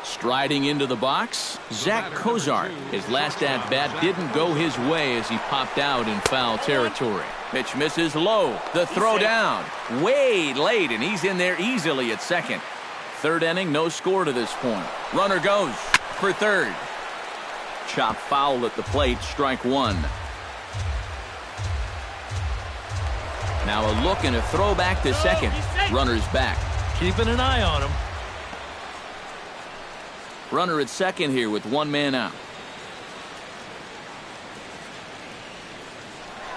Striding into the box, Zach Cozart. His last at-bat didn't go his way as he popped out in foul territory. Pitch misses low. The throw down. Way late, and he's in there easily at second. Third inning, no score to this point. Runner goes for third. Chop foul at the plate, strike 1. Now a look and a throw back to second. Runner's back. Keeping an eye on him. Runner at second here with 1 man out.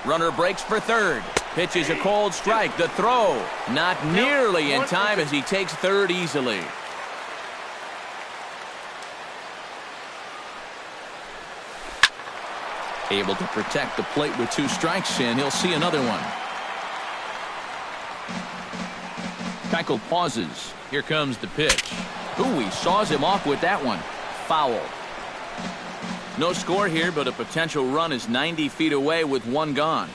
Runner breaks for third. Pitches a cold strike. The throw not nearly in time as he takes third easily. Able to protect the plate with 2 strikes, and he'll see another one. Keuchel pauses. Here comes the pitch. Ooh, he saws him off with that one. Foul. No score here, but a potential run is 90 feet away with one gone.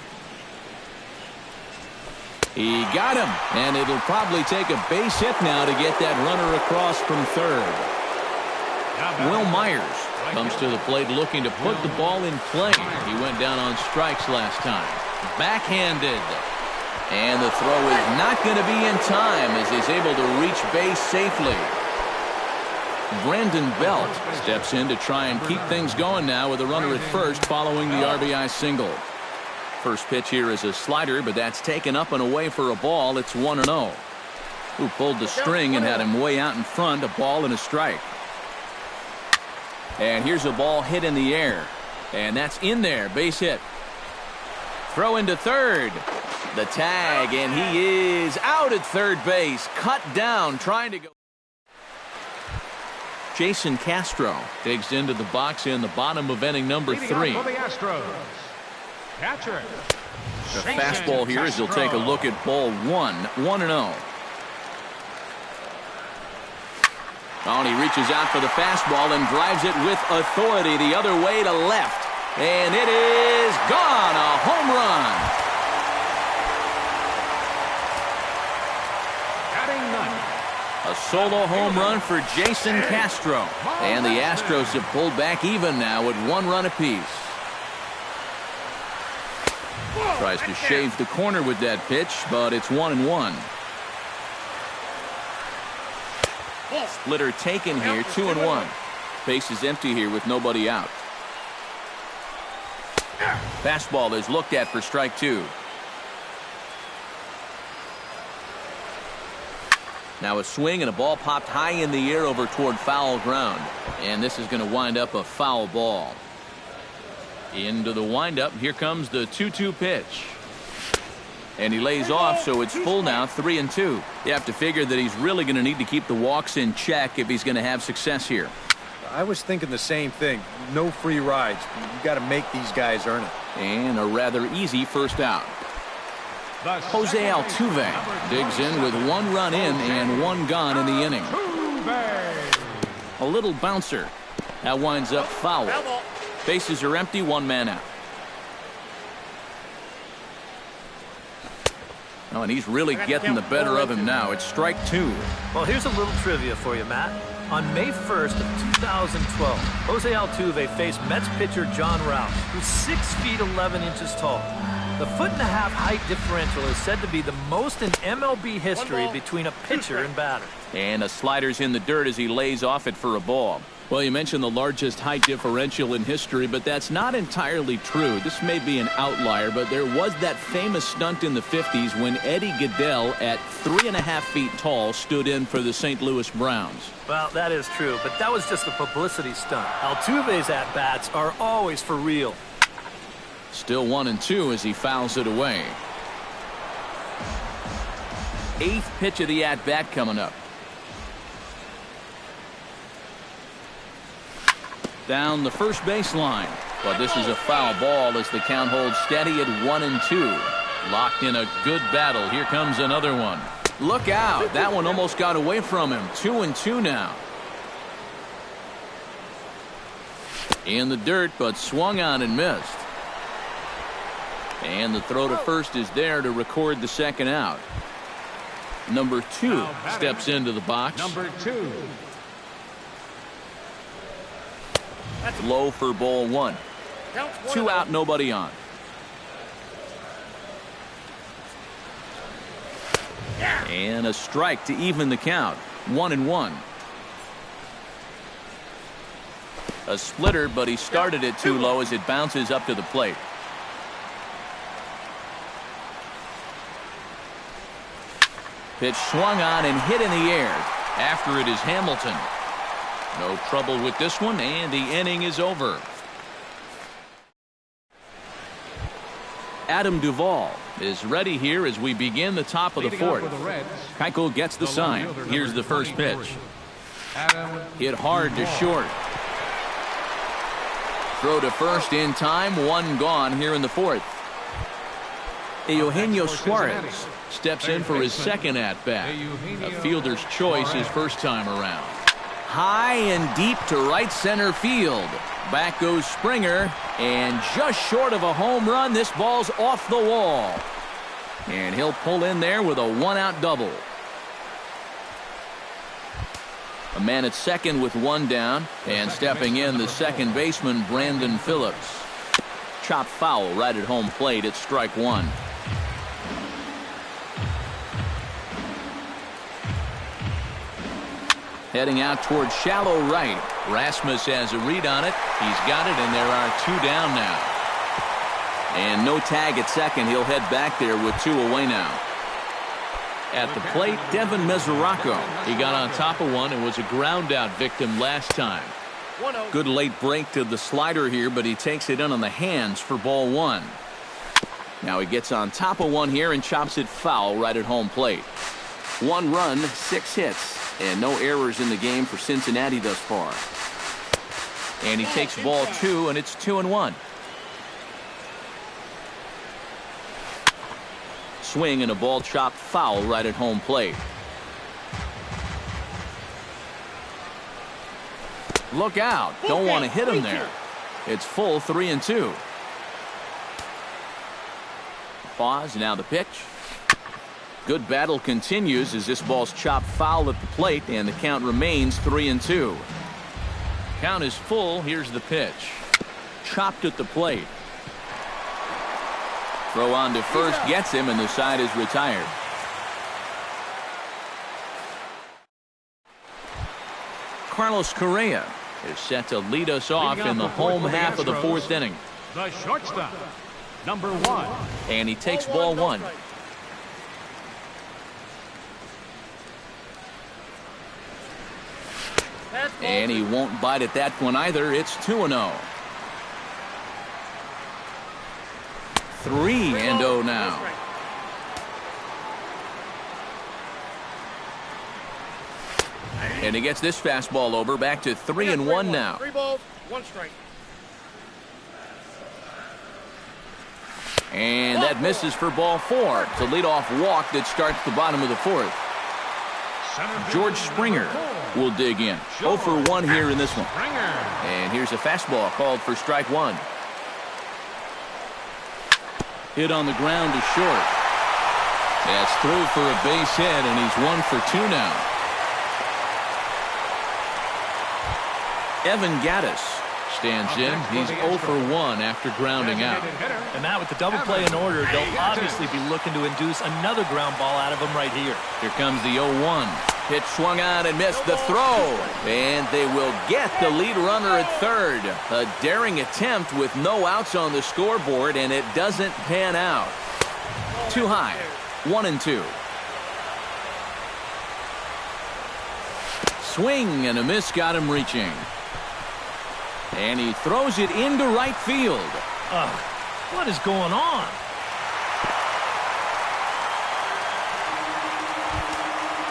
He got him, and it'll probably take a base hit now to get that runner across from third. Will Myers comes to the plate looking to put the ball in play. He went down on strikes last time. Backhanded. And the throw is not going to be in time as he's able to reach base safely. Brandon Belt steps in to try and keep things going now with a runner at first following the RBI single. First pitch here is a slider, but that's taken up and away for a ball. It's 1-0. Who pulled the string and had him way out in front, a ball and a strike. And here's a ball hit in the air. And that's in there, base hit. Throw into third. The tag, and he is out at third base. Cut down, trying to go. Jason Castro digs into the box in the bottom of inning number 3. For the Astros, catcher. The fastball here as he'll take a look at ball 1-0. Oh, and he reaches out for the fastball and drives it with authority the other way to left. And it is gone. A home run. A solo home run for Jason Castro. And the Astros have pulled back even now with 1 run apiece. Tries to shave the corner with that pitch, but it's 1-1. Splitter taken here, 2-1. Base is empty here with nobody out. Fastball is looked at for strike 2. Now a swing and a ball popped high in the air over toward foul ground. And this is going to wind up a foul ball. Into the windup. Here comes the 2-2 pitch. And he lays off, so it's full now, 3-2. You have to figure that he's really going to need to keep the walks in check if he's going to have success here. I was thinking the same thing. No free rides. You got to make these guys earn it. And a rather easy first out. Jose Altuve digs in with 1 run in and 1 gone in the inning. A little bouncer. That winds up foul. Bases are empty, 1 man out. Oh, and he's really getting the better of him now. It's strike 2. Well, here's a little trivia for you, Matt. On May 1st of 2012, Jose Altuve faced Mets pitcher John Roush, who's 6 feet 11 inches tall. The 1.5-foot height differential is said to be the most in MLB history between a pitcher and batter. And a slider's in the dirt as he lays off it for a ball. Well, you mentioned the largest height differential in history, but that's not entirely true. This may be an outlier, but there was that famous stunt in the 50s when Eddie Goodell, at 3.5 feet tall, stood in for the St. Louis Browns. Well, that is true, but that was just a publicity stunt. Altuve's at-bats are always for real. Still 1-2 as he fouls it away. 8th pitch of the at-bat coming up. Down the first baseline. But this is a foul ball as the count holds steady at 1-2. Locked in a good battle. Here comes another one. Look out. That one almost got away from him. 2-2 now. In the dirt, but swung on and missed. And the throw to first is there to record the second out. Number 2 steps into the box. Number 2. Low for ball 1. 2 out, nobody on. And a strike to even the count. 1-1. A splitter, but he started it too low as it bounces up to the plate. Pitch swung on and hit in the air. After it is Hamilton. No trouble with this one, and the inning is over. Adam Duvall is ready here as we begin the top of the 4th. Keuchel gets the sign. Here's the first pitch. Hit hard to short. Throw to first in time. 1 gone here in the 4th. Eugenio Suarez steps in for his second at-bat. A fielder's choice his first time around. High and deep to right center field. Back goes Springer, and just short of a home run, this ball's off the wall. And he'll pull in there with a one-out double. A man at second with one down, and stepping in, the second baseman, Brandon Phillips. Chop foul right at home plate. It's strike one. Heading out towards shallow right. Rasmus has a read on it. He's got it, and there are two down now. And no tag at second. He'll head back there with two away now. At the plate, Devin Mesoraco. He got on top of one and was a ground-out victim last time. Good late break to the slider here, but he takes it in on the hands for ball one. Now he gets on top of one here and chops it foul right at home plate. 1 run, 6 hits, and no errors in the game for Cincinnati thus far. And he takes ball two, and it's 2-1. Swing and a ball chopped foul right at home plate. Look out. Don't want to hit him there. It's full 3-2. Pause. Now the pitch. Good battle continues as this ball's chopped foul at the plate, and the count remains 3-2. Count is full. Here's the pitch. Chopped at the plate. Throw on to first gets him, and the side is retired. Carlos Correa is set to lead us off in the home half of the fourth inning. The shortstop, number 1. And he takes ball one. And he won't bite at that one either. It's 2-0. 3-0 now. And he gets this fastball over. Back to 3-1 now. 3 balls, 1 strike. And that misses for ball 4. It's a leadoff walk that starts the bottom of the fourth. George Springer will dig in. 0 for 1 here in this one. And here's a fastball called for strike one. Hit on the ground to short. That's through for a base hit, and he's 1 for 2 now. Evan Gattis stands in. He's 0 for 1 after grounding out. And Matt, with the double play in order, they'll obviously be looking to induce another ground ball out of him right here. Here comes the 0-1. Pitch swung on and missed the throw. And they will get the lead runner at third. A daring attempt with no outs on the scoreboard, and it doesn't pan out. Too high. 1-2. Swing and a miss got him reaching. And he throws it into right field. What is going on?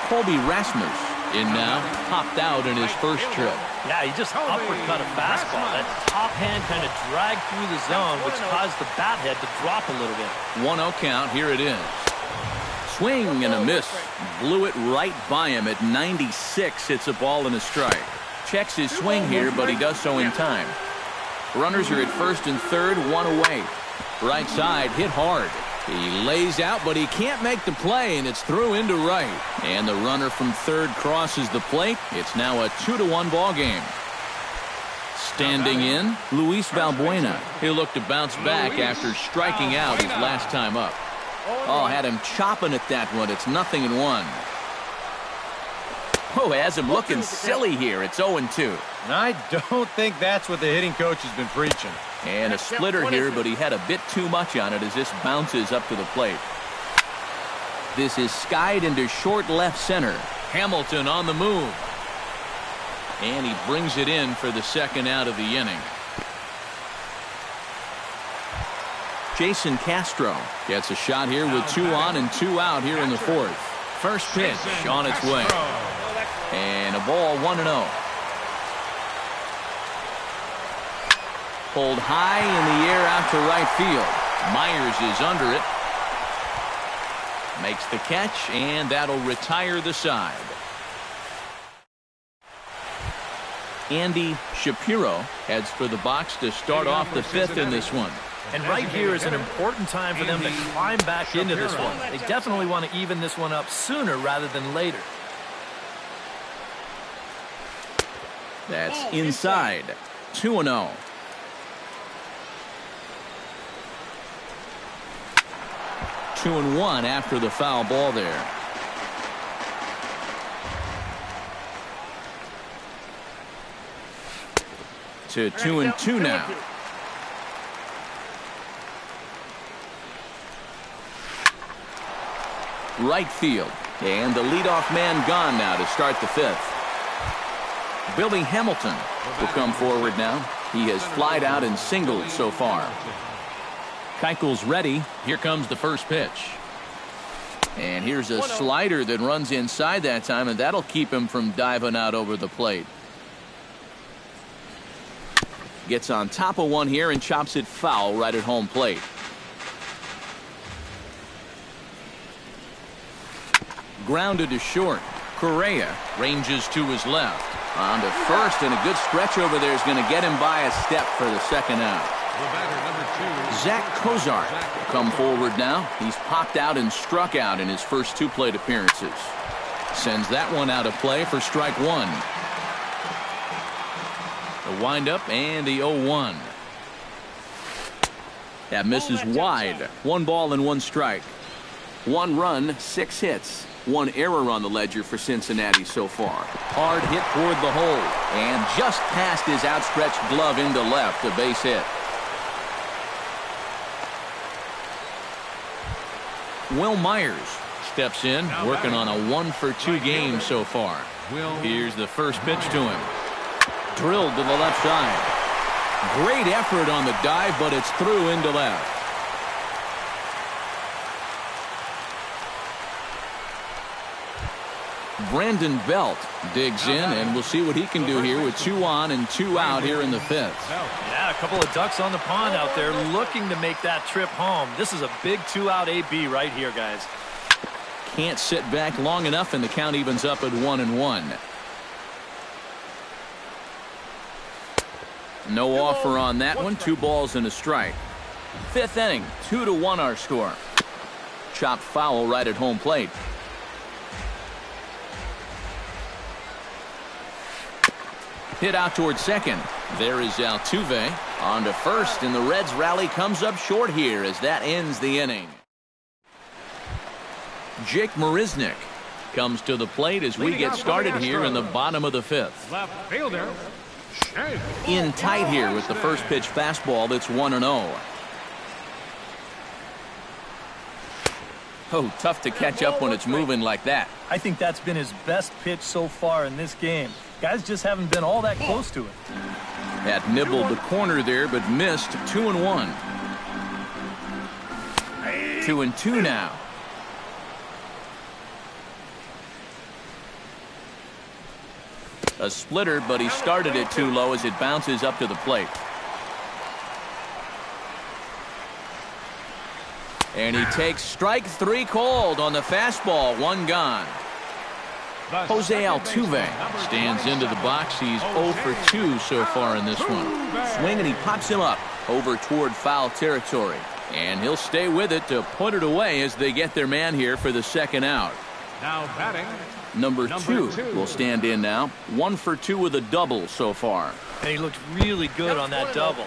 Colby Rasmus in now, popped out in his first trip. Yeah, he just uppercut a fastball. That top hand kind of dragged through the zone, which caused the bat head to drop a little bit. 1-0 count. Here it is. Swing and a miss. Blew it right by him at 96. It's a ball and a strike. Checks his swing here, but he does so in time. Runners are at first and third, 1 away. Right side, hit hard. He lays out, but he can't make the play, and it's through into right. And the runner from third crosses the plate. It's now a 2-1 ball game. Standing in, Luis Valbuena. He'll look to bounce back after striking out his last time up. Oh, had him chopping at that one. It's 0-1. Oh, has him looking silly here. It's 0-2. And I don't think that's what the hitting coach has been preaching. And a splitter here, but he had a bit too much on it as this bounces up to the plate. This is skied into short left center. Hamilton on the move. And he brings it in for the second out of the inning. Jason Castro gets a shot here with 2 on and 2 out here in the fourth. First pitch on its way. And a ball 1-0. Pulled high in the air out to right field. Myers is under it. Makes the catch, and that'll retire the side. Andy Shapiro heads for the box to start off the fifth in this one. And right here is an important time for them to climb back into this one. They definitely want to even this one up sooner rather than later. That's inside. 2-0. Two and one after the foul ball there. To 2-2 now. Right field. And the leadoff man gone now to start the fifth. Billy Hamilton will come forward now. He has flied out and singled so far. Keuchel's ready. Here comes the first pitch. And here's a slider that runs inside that time, and that'll keep him from diving out over the plate. Gets on top of one here and chops it foul right at home plate. Grounded to short. Correa ranges to his left. On to first, and a good stretch over there is going to get him by a step for the second out. Zach Cozart will come forward now. He's popped out and struck out in his first two plate appearances. Sends that one out of play for strike one. The windup and the 0-1. That misses wide. 1 ball and 1 strike. 1 run, 6 hits. 1 error on the ledger for Cincinnati so far. Hard hit toward the hole. And just past his outstretched glove into left, a base hit. Will Myers steps in, working on a 1-for-2 game so far. Here's the first pitch to him. Drilled to the left side. Great effort on the dive, but it's through into left. Brandon Belt digs in, and we'll see what he can do here with 2 on and 2 out here in the fifth. Yeah, a couple of ducks on the pond out there looking to make that trip home. This is a big 2-out AB right here, guys. Can't sit back long enough, and the count evens up at 1-1. No offer on that one. 2 balls and a strike. Fifth inning, 2-1 our score. Chopped foul right at home plate. Hit out towards second. There is Altuve on to first, and the Reds rally comes up short here as that ends the inning. Jake Marisnick comes to the plate as we get started here in the bottom of the fifth. Left fielder. In tight here with the first pitch fastball that's 1-0. Oh, tough to catch up when it's moving like that. I think that's been his best pitch so far in this game. Guys just haven't been all that close to it. That nibbled the corner there, but missed. 2-1. 2-2 now. A splitter, but he started it too low as it bounces up to the plate. And he takes strike 3 called on the fastball. 1 gone. Jose Altuve stands into the box. He's 0 for 2 so far in this one. Swing, and he pops him up over toward foul territory. And he'll stay with it to put it away as they get their man here for the second out. Now batting. Number two will stand in now. 1 for 2 with a double so far. And he looked really good on that double.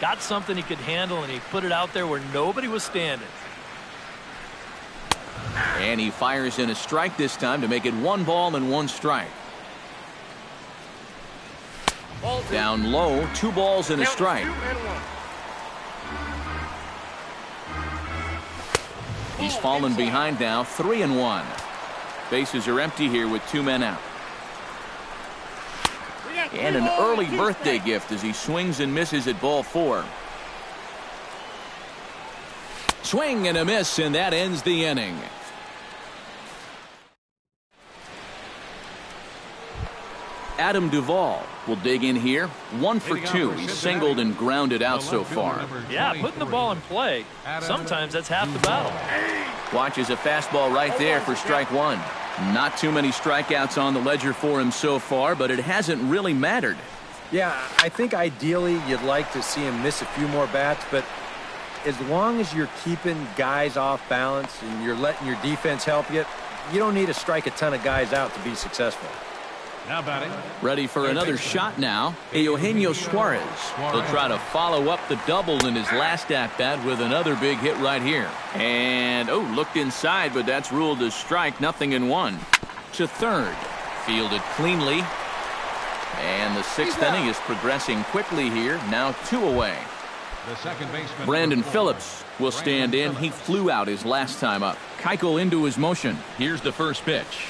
Got something he could handle, and he put it out there where nobody was standing. And he fires in a strike this time to make it 1 ball and 1 strike. Down low, 2 balls and a strike. He's fallen behind now, 3-1. Bases are empty here with 2 men out. And an early birthday gift as he swings and misses at ball 4. Swing and a miss, and that ends the inning. Adam Duvall will dig in here. 1 for 2. He's singled and grounded out so far. Yeah, putting the ball in play. Sometimes that's half the battle. Watches a fastball right there for strike one. Not too many strikeouts on the ledger for him so far, but it hasn't really mattered. Yeah, I think ideally you'd like to see him miss a few more bats, but as long as you're keeping guys off balance and you're letting your defense help you, you don't need to strike a ton of guys out to be successful. Now batting. Ready for another shot now. Eugenio Suarez. He'll try to follow up the double in his last at-bat with another big hit right here. And, looked inside, but that's ruled as strike. Nothing in one. To third. Fielded cleanly. And the sixth inning is progressing quickly here. Now 2 away. The second baseman. Brandon Phillips will stand in. He flew out his last time up. Keuchel into his motion. Here's the first pitch.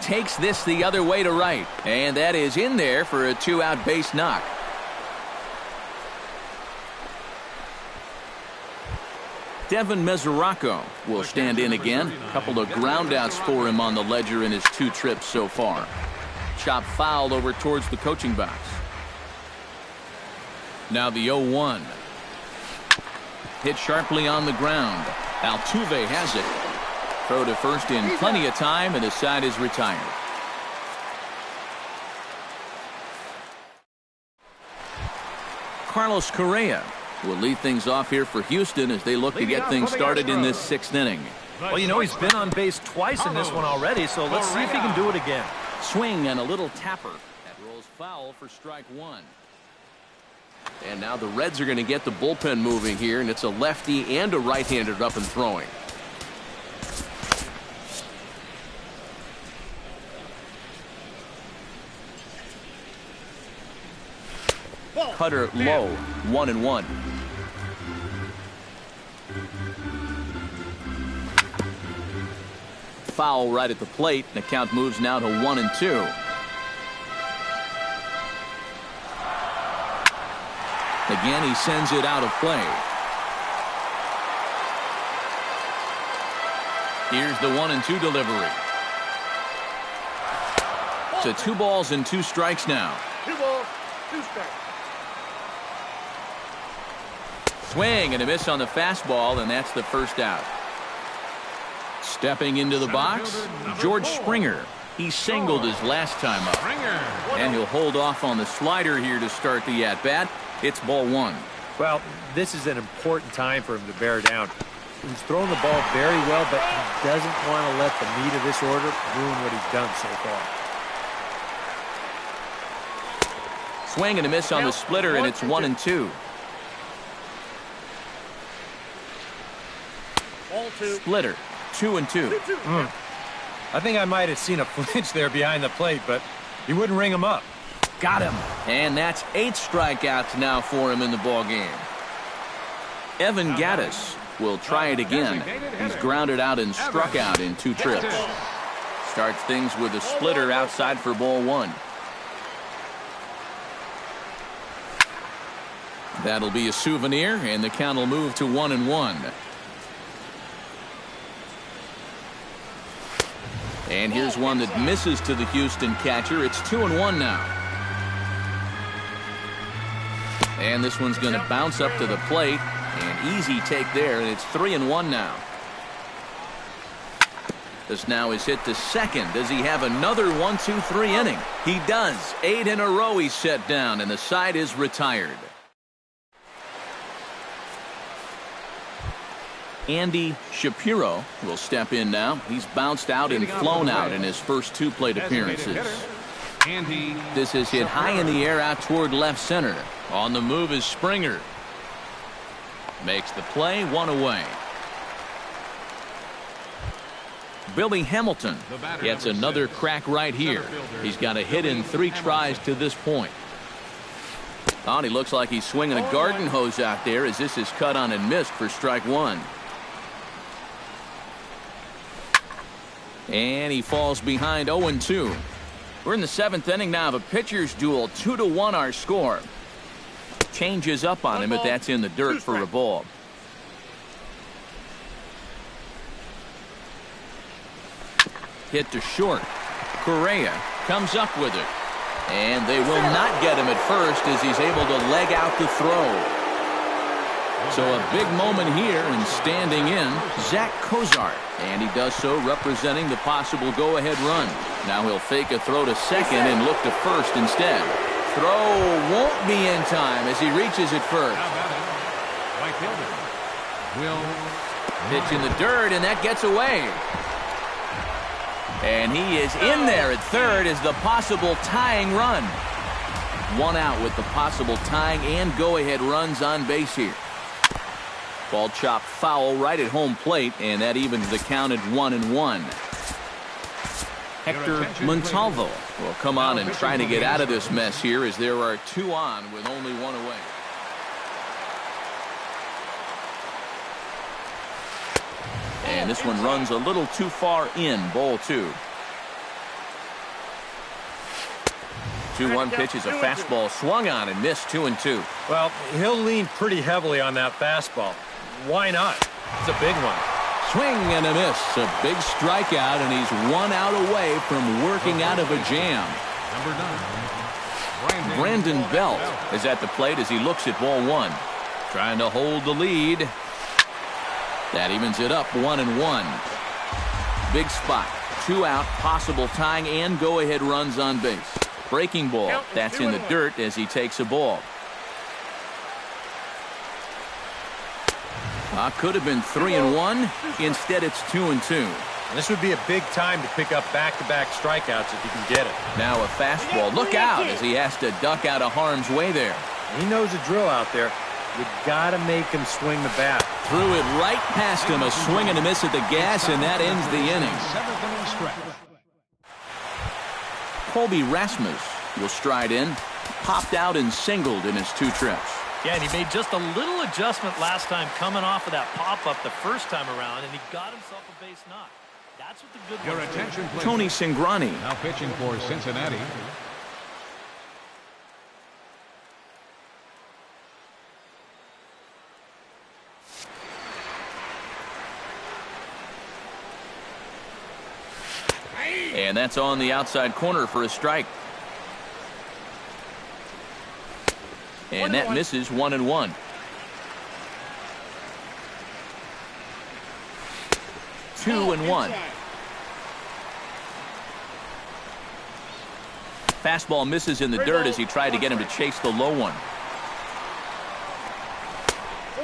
Takes this the other way to right. And that is in there for a 2-out base knock. Devin Mesoraco will stand in again. A couple of groundouts for him on the ledger in his 2 trips so far. Chop fouled over towards the coaching box. Now the 0-1. Hit sharply on the ground. Altuve has it. Throw to first in plenty of time, and the side is retired. Carlos Correa will lead things off here for Houston as they look to get things started in this 6th inning. Well, you know, he's been on base twice in this one already, so let's see if he can do it again. Swing and a little tapper. That rolls foul for strike one. And now the Reds are going to get the bullpen moving here, and it's a lefty and a right-handed up and throwing. Cutter low, 1-1. Foul right at the plate. The count moves now to 1-2. Again, he sends it out of play. Here's the 1-2 delivery. So 2 balls and 2 strikes now. 2 balls, 2 strikes. Swing and a miss on the fastball, and that's the first out. Stepping into the box, George Springer. He singled his last time up. And he'll hold off on the slider here to start the at-bat. It's ball 1. Well, this is an important time for him to bear down. He's thrown the ball very well, but he doesn't want to let the meat of this order ruin what he's done so far. Swing and a miss on the splitter, and it's 1-2. Splitter, 2-2. I think I might have seen a flinch there behind the plate, but he wouldn't ring him up. Got him. And that's 8 strikeouts now for him in the ball game. Evan Gattis will try it again. He's grounded out and struck out in 2 trips. Starts things with a splitter outside for ball 1. That'll be a souvenir, and the count will move to 1-1. And here's one that misses to the Houston catcher. It's 2-1 now. And this one's going to bounce up to the plate. An easy take there, and it's 3-1 now. This now is hit to second. Does he have another 1-2-3 inning? He does. 8 in a row he's set down, and the side is retired. Andy Shapiro will step in now. He's bounced out and flown out in his first 2 plate appearances. This is hit high in the air out toward left center. On the move is Springer. Makes the play, 1 away. Billy Hamilton gets another crack right here. He's got a hit in 3 tries to this point. Oh, and he looks like he's swinging a garden hose out there as this is cut on and missed for strike 1. And he falls behind 0-2. We're in the 7th inning now of a pitcher's duel. 2-1 our score. Changes up on him, but that's in the dirt for a ball. Hit to short. Correa comes up with it. And they will not get him at first as he's able to leg out the throw. So a big moment here, and standing in, Zach Cozart. And he does so representing the possible go-ahead run. Now he'll fake a throw to second and look to first instead. Throw won't be in time as he reaches it first. Right fielder will pitch in the dirt, and that gets away. And he is in there at third as the possible tying run. One out with the possible tying and go-ahead runs on base here. Ball chopped foul right at home plate, and that evens the count at 1-1. Hector Montalvo will come on and try to get out of this mess here as there are two on with only one away. And this one runs a little too far in, ball two. 2-1 pitch is a fastball swung on and missed 2-2. Well, he'll lean pretty heavily on that fastball. Why not? It's a big one. Swing and a miss. A big strikeout, and he's 1 out away from working out of a jam. number 9. Brandon Belt is at the plate as he looks at ball one. Trying to hold the lead. That evens it up 1-1. Big spot. 2 out, possible tying and go-ahead runs on base. Breaking ball. That's in the dirt as he takes a ball. Could have been 3-1. Instead, it's 2-2. This would be a big time to pick up back-to-back strikeouts if you can get it. Now a fastball. Look out as he has to duck out of harm's way there. He knows the drill out there. You gotta make him swing the bat. Threw it right past him. A swing and a miss at the gas, and that ends the inning. 7th inning stretch. Colby Rasmus will stride in. Popped out and singled in his 2 trips. Yeah, and he made just a little adjustment last time coming off of that pop-up the first time around, and he got himself a base knock. That's what the good Your ones do. attention, please. Tony Cingrani. Now pitching for Cincinnati. And that's on the outside corner for a strike. And that misses 1-1. Two and one. Fastball misses in the dirt as he tried to get him to chase the low one.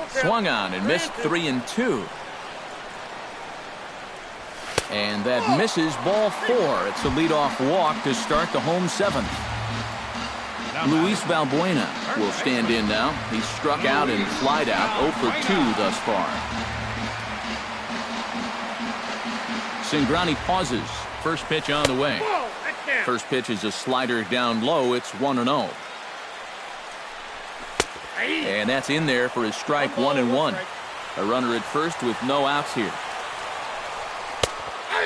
Swung on and missed 3-2. And that misses ball 4. It's a leadoff walk to start the home 7th. Luis Valbuena will stand in now. He's struck out and flied out 0 for 2 thus far. Cingrani pauses. First pitch on the way. First pitch is a slider down low. It's 1-0. And that's in there for his strike. 1-1. A runner at first with no outs here.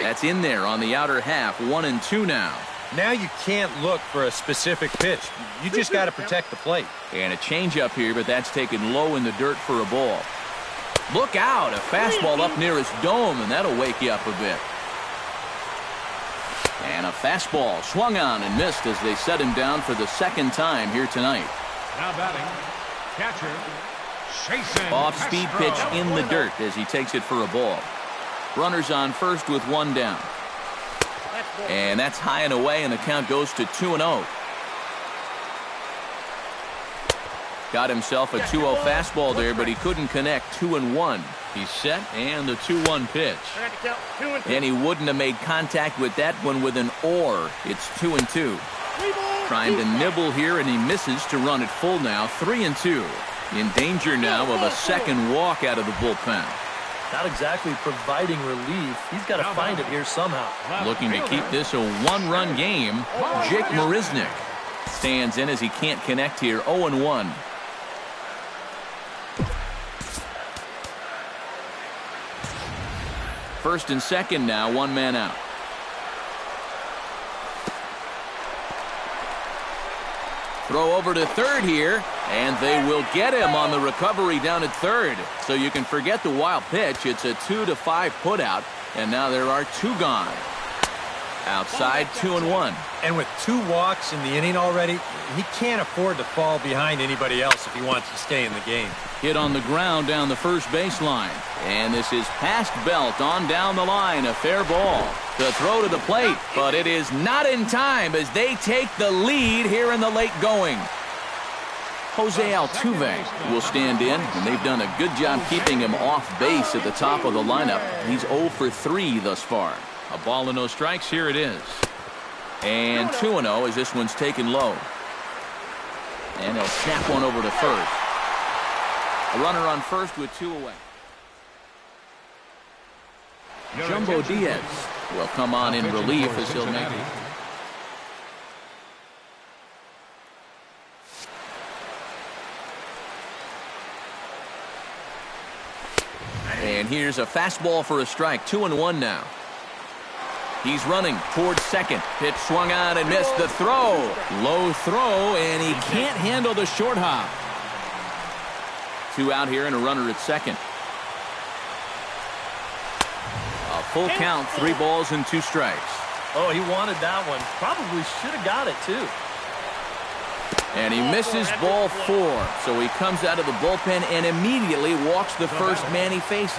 That's in there on the outer half. 1-2 now. Now you can't look for a specific pitch. You just got to protect the plate. And a changeup here, but that's taken low in the dirt for a ball. Look out. A fastball up near his dome, and that'll wake you up a bit. And a fastball swung on and missed as they set him down for the 2nd time here tonight. Now batting, catcher, Jason Off-speed pitch in the dirt as he takes it for a ball. Runners on first with 1 down. And that's high and away, and the count goes to 2-0. Got himself a 2-0 fastball there, but he couldn't connect. 2-1. He's set, and the 2-1 pitch. And he wouldn't have made contact with that one with an or. It's 2-2. Trying to nibble here, and he misses to run it full now. 3-2. In danger now of a second walk out of the bullpen. Not exactly providing relief. He's got to find it here somehow. Looking to keep this a 1-run game. Jake Marisnick stands in as he can't connect here. 0-1. First and second now, 1 man out. Throw over to third here, and they will get him on the recovery down at third. So you can forget the wild pitch. It's a 2-5 putout, and now there are 2 gone. Outside 2-1. And with 2 walks in the inning already, he can't afford to fall behind anybody else if he wants to stay in the game. Hit on the ground down the first baseline. And this is past Belt on down the line. A fair ball. The throw to the plate, but it is not in time as they take the lead here in the late going. Jose Altuve will stand in, and they've done a good job keeping him off base at the top of the lineup. He's 0 for 3 thus far. A ball and no strikes. Here it is. And 2-0 as this one's taken low. And he'll snap one over to first. A runner on first with 2 away. Jumbo Diaz will come on in relief as he'll make it. And here's a fastball for a strike. 2-1 now. He's running towards second. Pitch swung on and missed. The throw. Low throw, and he can't handle the short hop. 2 out here and a runner at second. A full count, 3 balls and 2 strikes. Oh, he wanted that one. Probably should have got it, too. And he misses ball 4. So he comes out of the bullpen and immediately walks the first man he faces.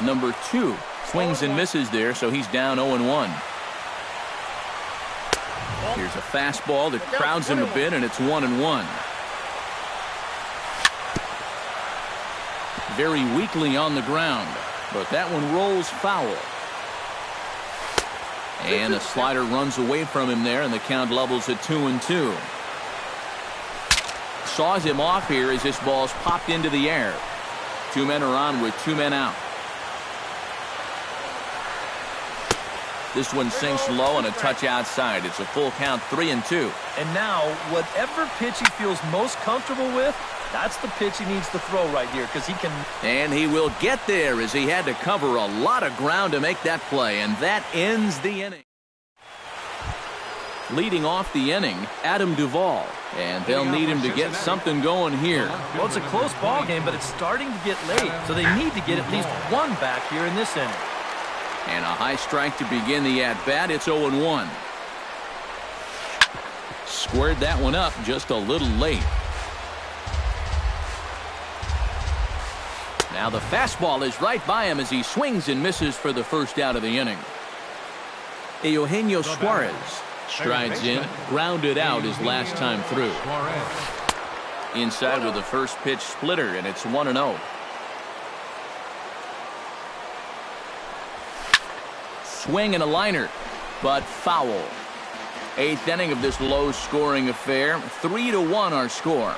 Number 2. Swings and misses there, so he's down 0-1. Here's a fastball that crowds him a bit, and it's 1-1. Very weakly on the ground, but that one rolls foul. And the slider runs away from him there, and the count levels at 2-2. Saws him off here as this ball's popped into the air. 2 men are on with 2 men out. This one sinks low and a touch outside. It's a full count, 3-2. And now, whatever pitch he feels most comfortable with, that's the pitch he needs to throw right here, because he can. And he will get there as he had to cover a lot of ground to make that play, and that ends the inning. Leading off the inning, Adam Duvall, and they'll need him to get something going here. Well, it's a close ball game, but it's starting to get late, so they need to get at least 1 back here in this inning. And a high strike to begin the at-bat. It's 0-1. Squared that one up just a little late. Now the fastball is right by him as he swings and misses for the first out of the inning. Eugenio Suarez strides in, grounded out his last time through. Inside with the first pitch splitter, and it's 1-0. Swing and a liner, but foul. 8th inning of this low-scoring affair. 3-1 our score.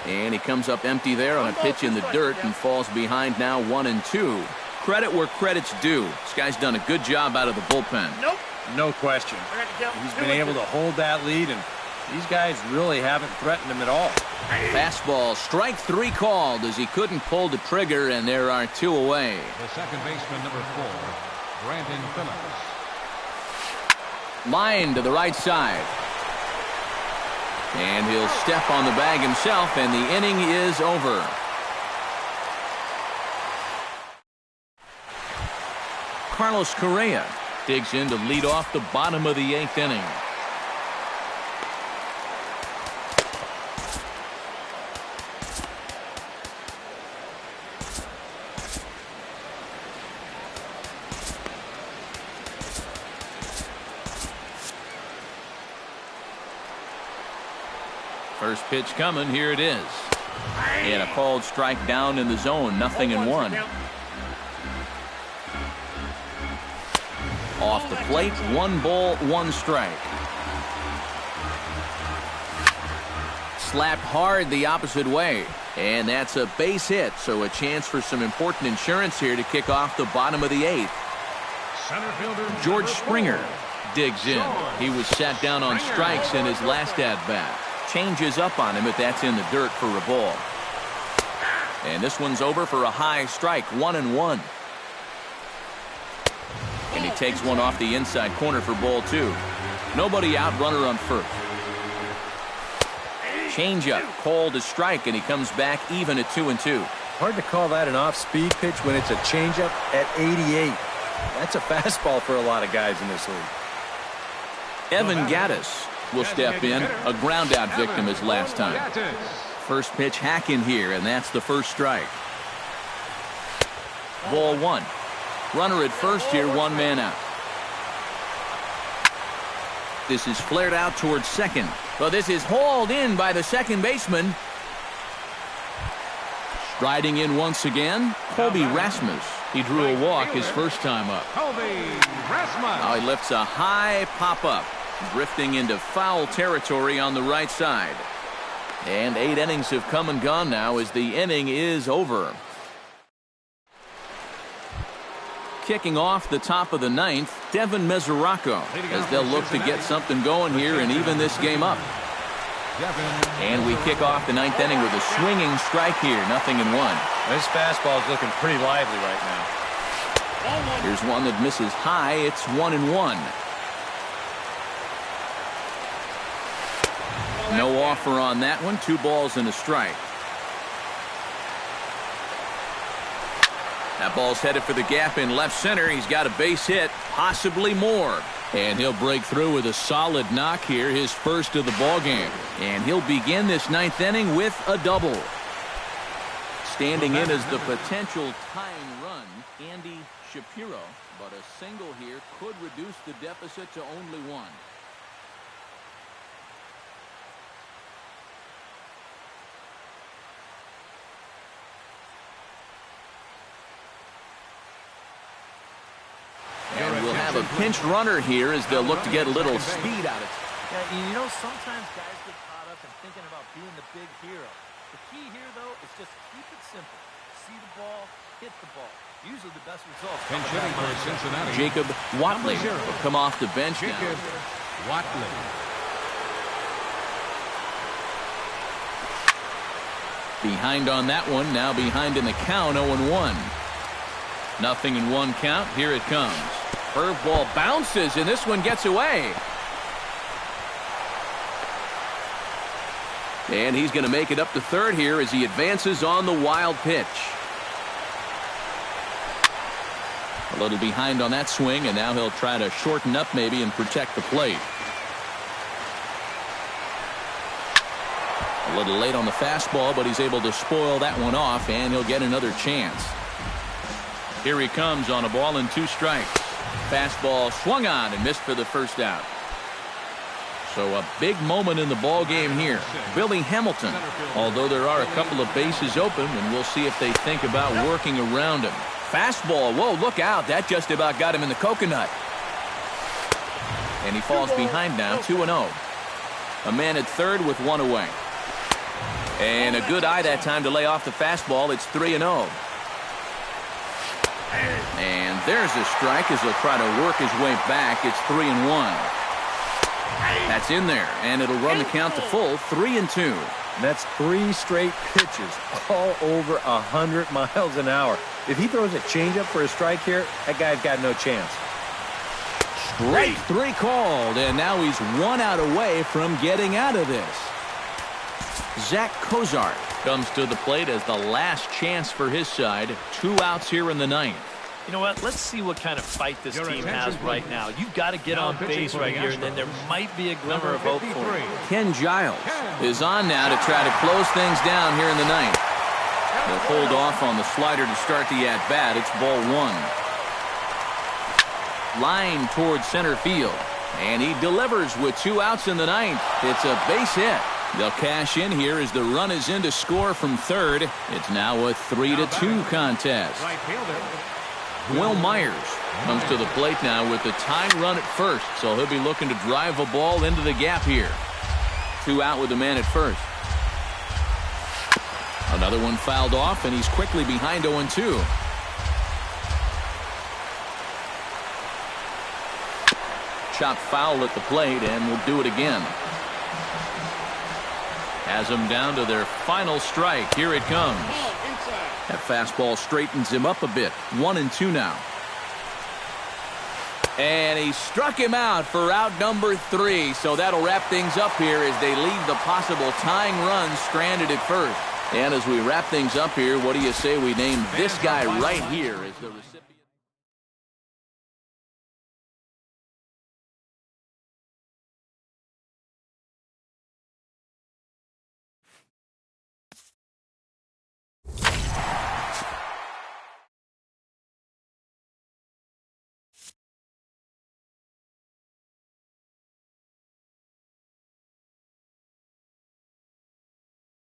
And he comes up empty there on a pitch in the dirt and falls behind now 1-2. Credit where credit's due. This guy's done a good job out of the bullpen. No question. He's been able to hold that lead, and these guys really haven't threatened him at all. Fastball, strike 3 called as he couldn't pull the trigger, and there are 2 away. The second baseman, number 4, Brandon Phillips. Line to the right side. And he'll step on the bag himself, and the inning is over. Carlos Correa digs in to lead off the bottom of the 8th inning. First pitch coming. Here it is. And a called strike down in the zone. 0-1. Off the plate. 1 ball, 1 strike. Slapped hard the opposite way. And that's a base hit. So a chance for some important insurance here to kick off the bottom of the 8th. George Springer digs in. He was sat down on strikes in his last at-bat. Changes up on him, but that's in the dirt for a ball. And this one's over for a high strike. 1-1. And he takes one off the inside corner for ball 2. Nobody out, runner on first. Changeup called a strike, and he comes back even at 2-2. Hard to call that an off-speed pitch when it's a changeup at 88. That's a fastball for a lot of guys in this league. Evan Gattis will step in. A ground-out victim his last time. First pitch hacking here, and that's the first strike. Ball one. Runner at first here, one man out. This is flared out towards second. Well, this is hauled in by the second baseman. Striding in once again, Colby Rasmus. He drew a walk his first time up. Now he lifts a high pop-up, drifting into foul territory on the right side. And 8 innings have come and gone now as the inning is over. Kicking off the top of the 9th, Devin Mesoraco, as they'll look to get something going here and even this game up. And we kick off the 9th inning with a swinging strike here, 0-1. This fastball is looking pretty lively right now. Here's one that misses high. It's 1-1. No offer on that one. 2 balls and a strike. That ball's headed for the gap in left center. He's got a base hit, possibly more. And he'll break through with a solid knock here, his first of the ball game. And he'll begin this 9th inning with a double. Standing in as the potential tying run, Andy Shapiro. But a single here could reduce the deficit to only 1. And we'll have a pinch runner here as they'll look to get a little speed out of it. Yeah, you know, sometimes guys get caught up in thinking about being the big hero. The key here, though, is just keep it simple. See the ball, hit the ball. Usually the best results. Pinch hitting for Cincinnati. Jacob Watley will come off the bench now. Jacob Watley. Behind on that one, now behind in the count, 0-1. 0-1 count. Here it comes. Curveball bounces, and this one gets away. And he's going to make it up to third here as he advances on the wild pitch. A little behind on that swing, and now he'll try to shorten up maybe and protect the plate. A little late on the fastball, but he's able to spoil that one off, and he'll get another chance. Here he comes on a ball and 2 strikes. Fastball swung on and missed for the first out. So a big moment in the ball game here. Billy Hamilton, although there are a couple of bases open, and we'll see if they think about working around him. Fastball, whoa, look out. That just about got him in the coconut. And he falls behind now, 2-0. A man at third with 1 away. And a good eye that time to lay off the fastball. It's 3-0. And there's a strike as he'll try to work his way back. It's 3-1. That's in there, and it'll run the count to full, 3-2. And that's 3 straight pitches, all over 100 miles an hour. If he throws a changeup for a strike here, that guy's got no chance. Strike 3 called, and now he's 1 out away from getting out of this. Zach Cozart comes to the plate as the last chance for his side. 2 outs here in the 9th. You know what? Let's see what kind of fight this team has right now. You've got to get on base right here, and then there might be a glimmer of hope for you. Ken Giles is on now to try to close things down here in the 9th. They'll hold off on the slider to start the at-bat. It's ball 1. Line towards center field. And he delivers with 2 outs in the 9th. It's a base hit. They'll cash in here as the run is in to score from third. It's now a 3-2 contest. Will Myers comes to the plate now with the tying run at first, so he'll be looking to drive a ball into the gap here. 2 out with the man at first. Another one fouled off, and he's quickly behind 0-2. Chopped foul at the plate, and we'll do it again. Has them down to their final strike. Here it comes. That fastball straightens him up a bit. 1-2 now. And he struck him out for out number 3. So that'll wrap things up here as they leave the possible tying run stranded at first. And as we wrap things up here, what do you say we name this guy right here as the recipient?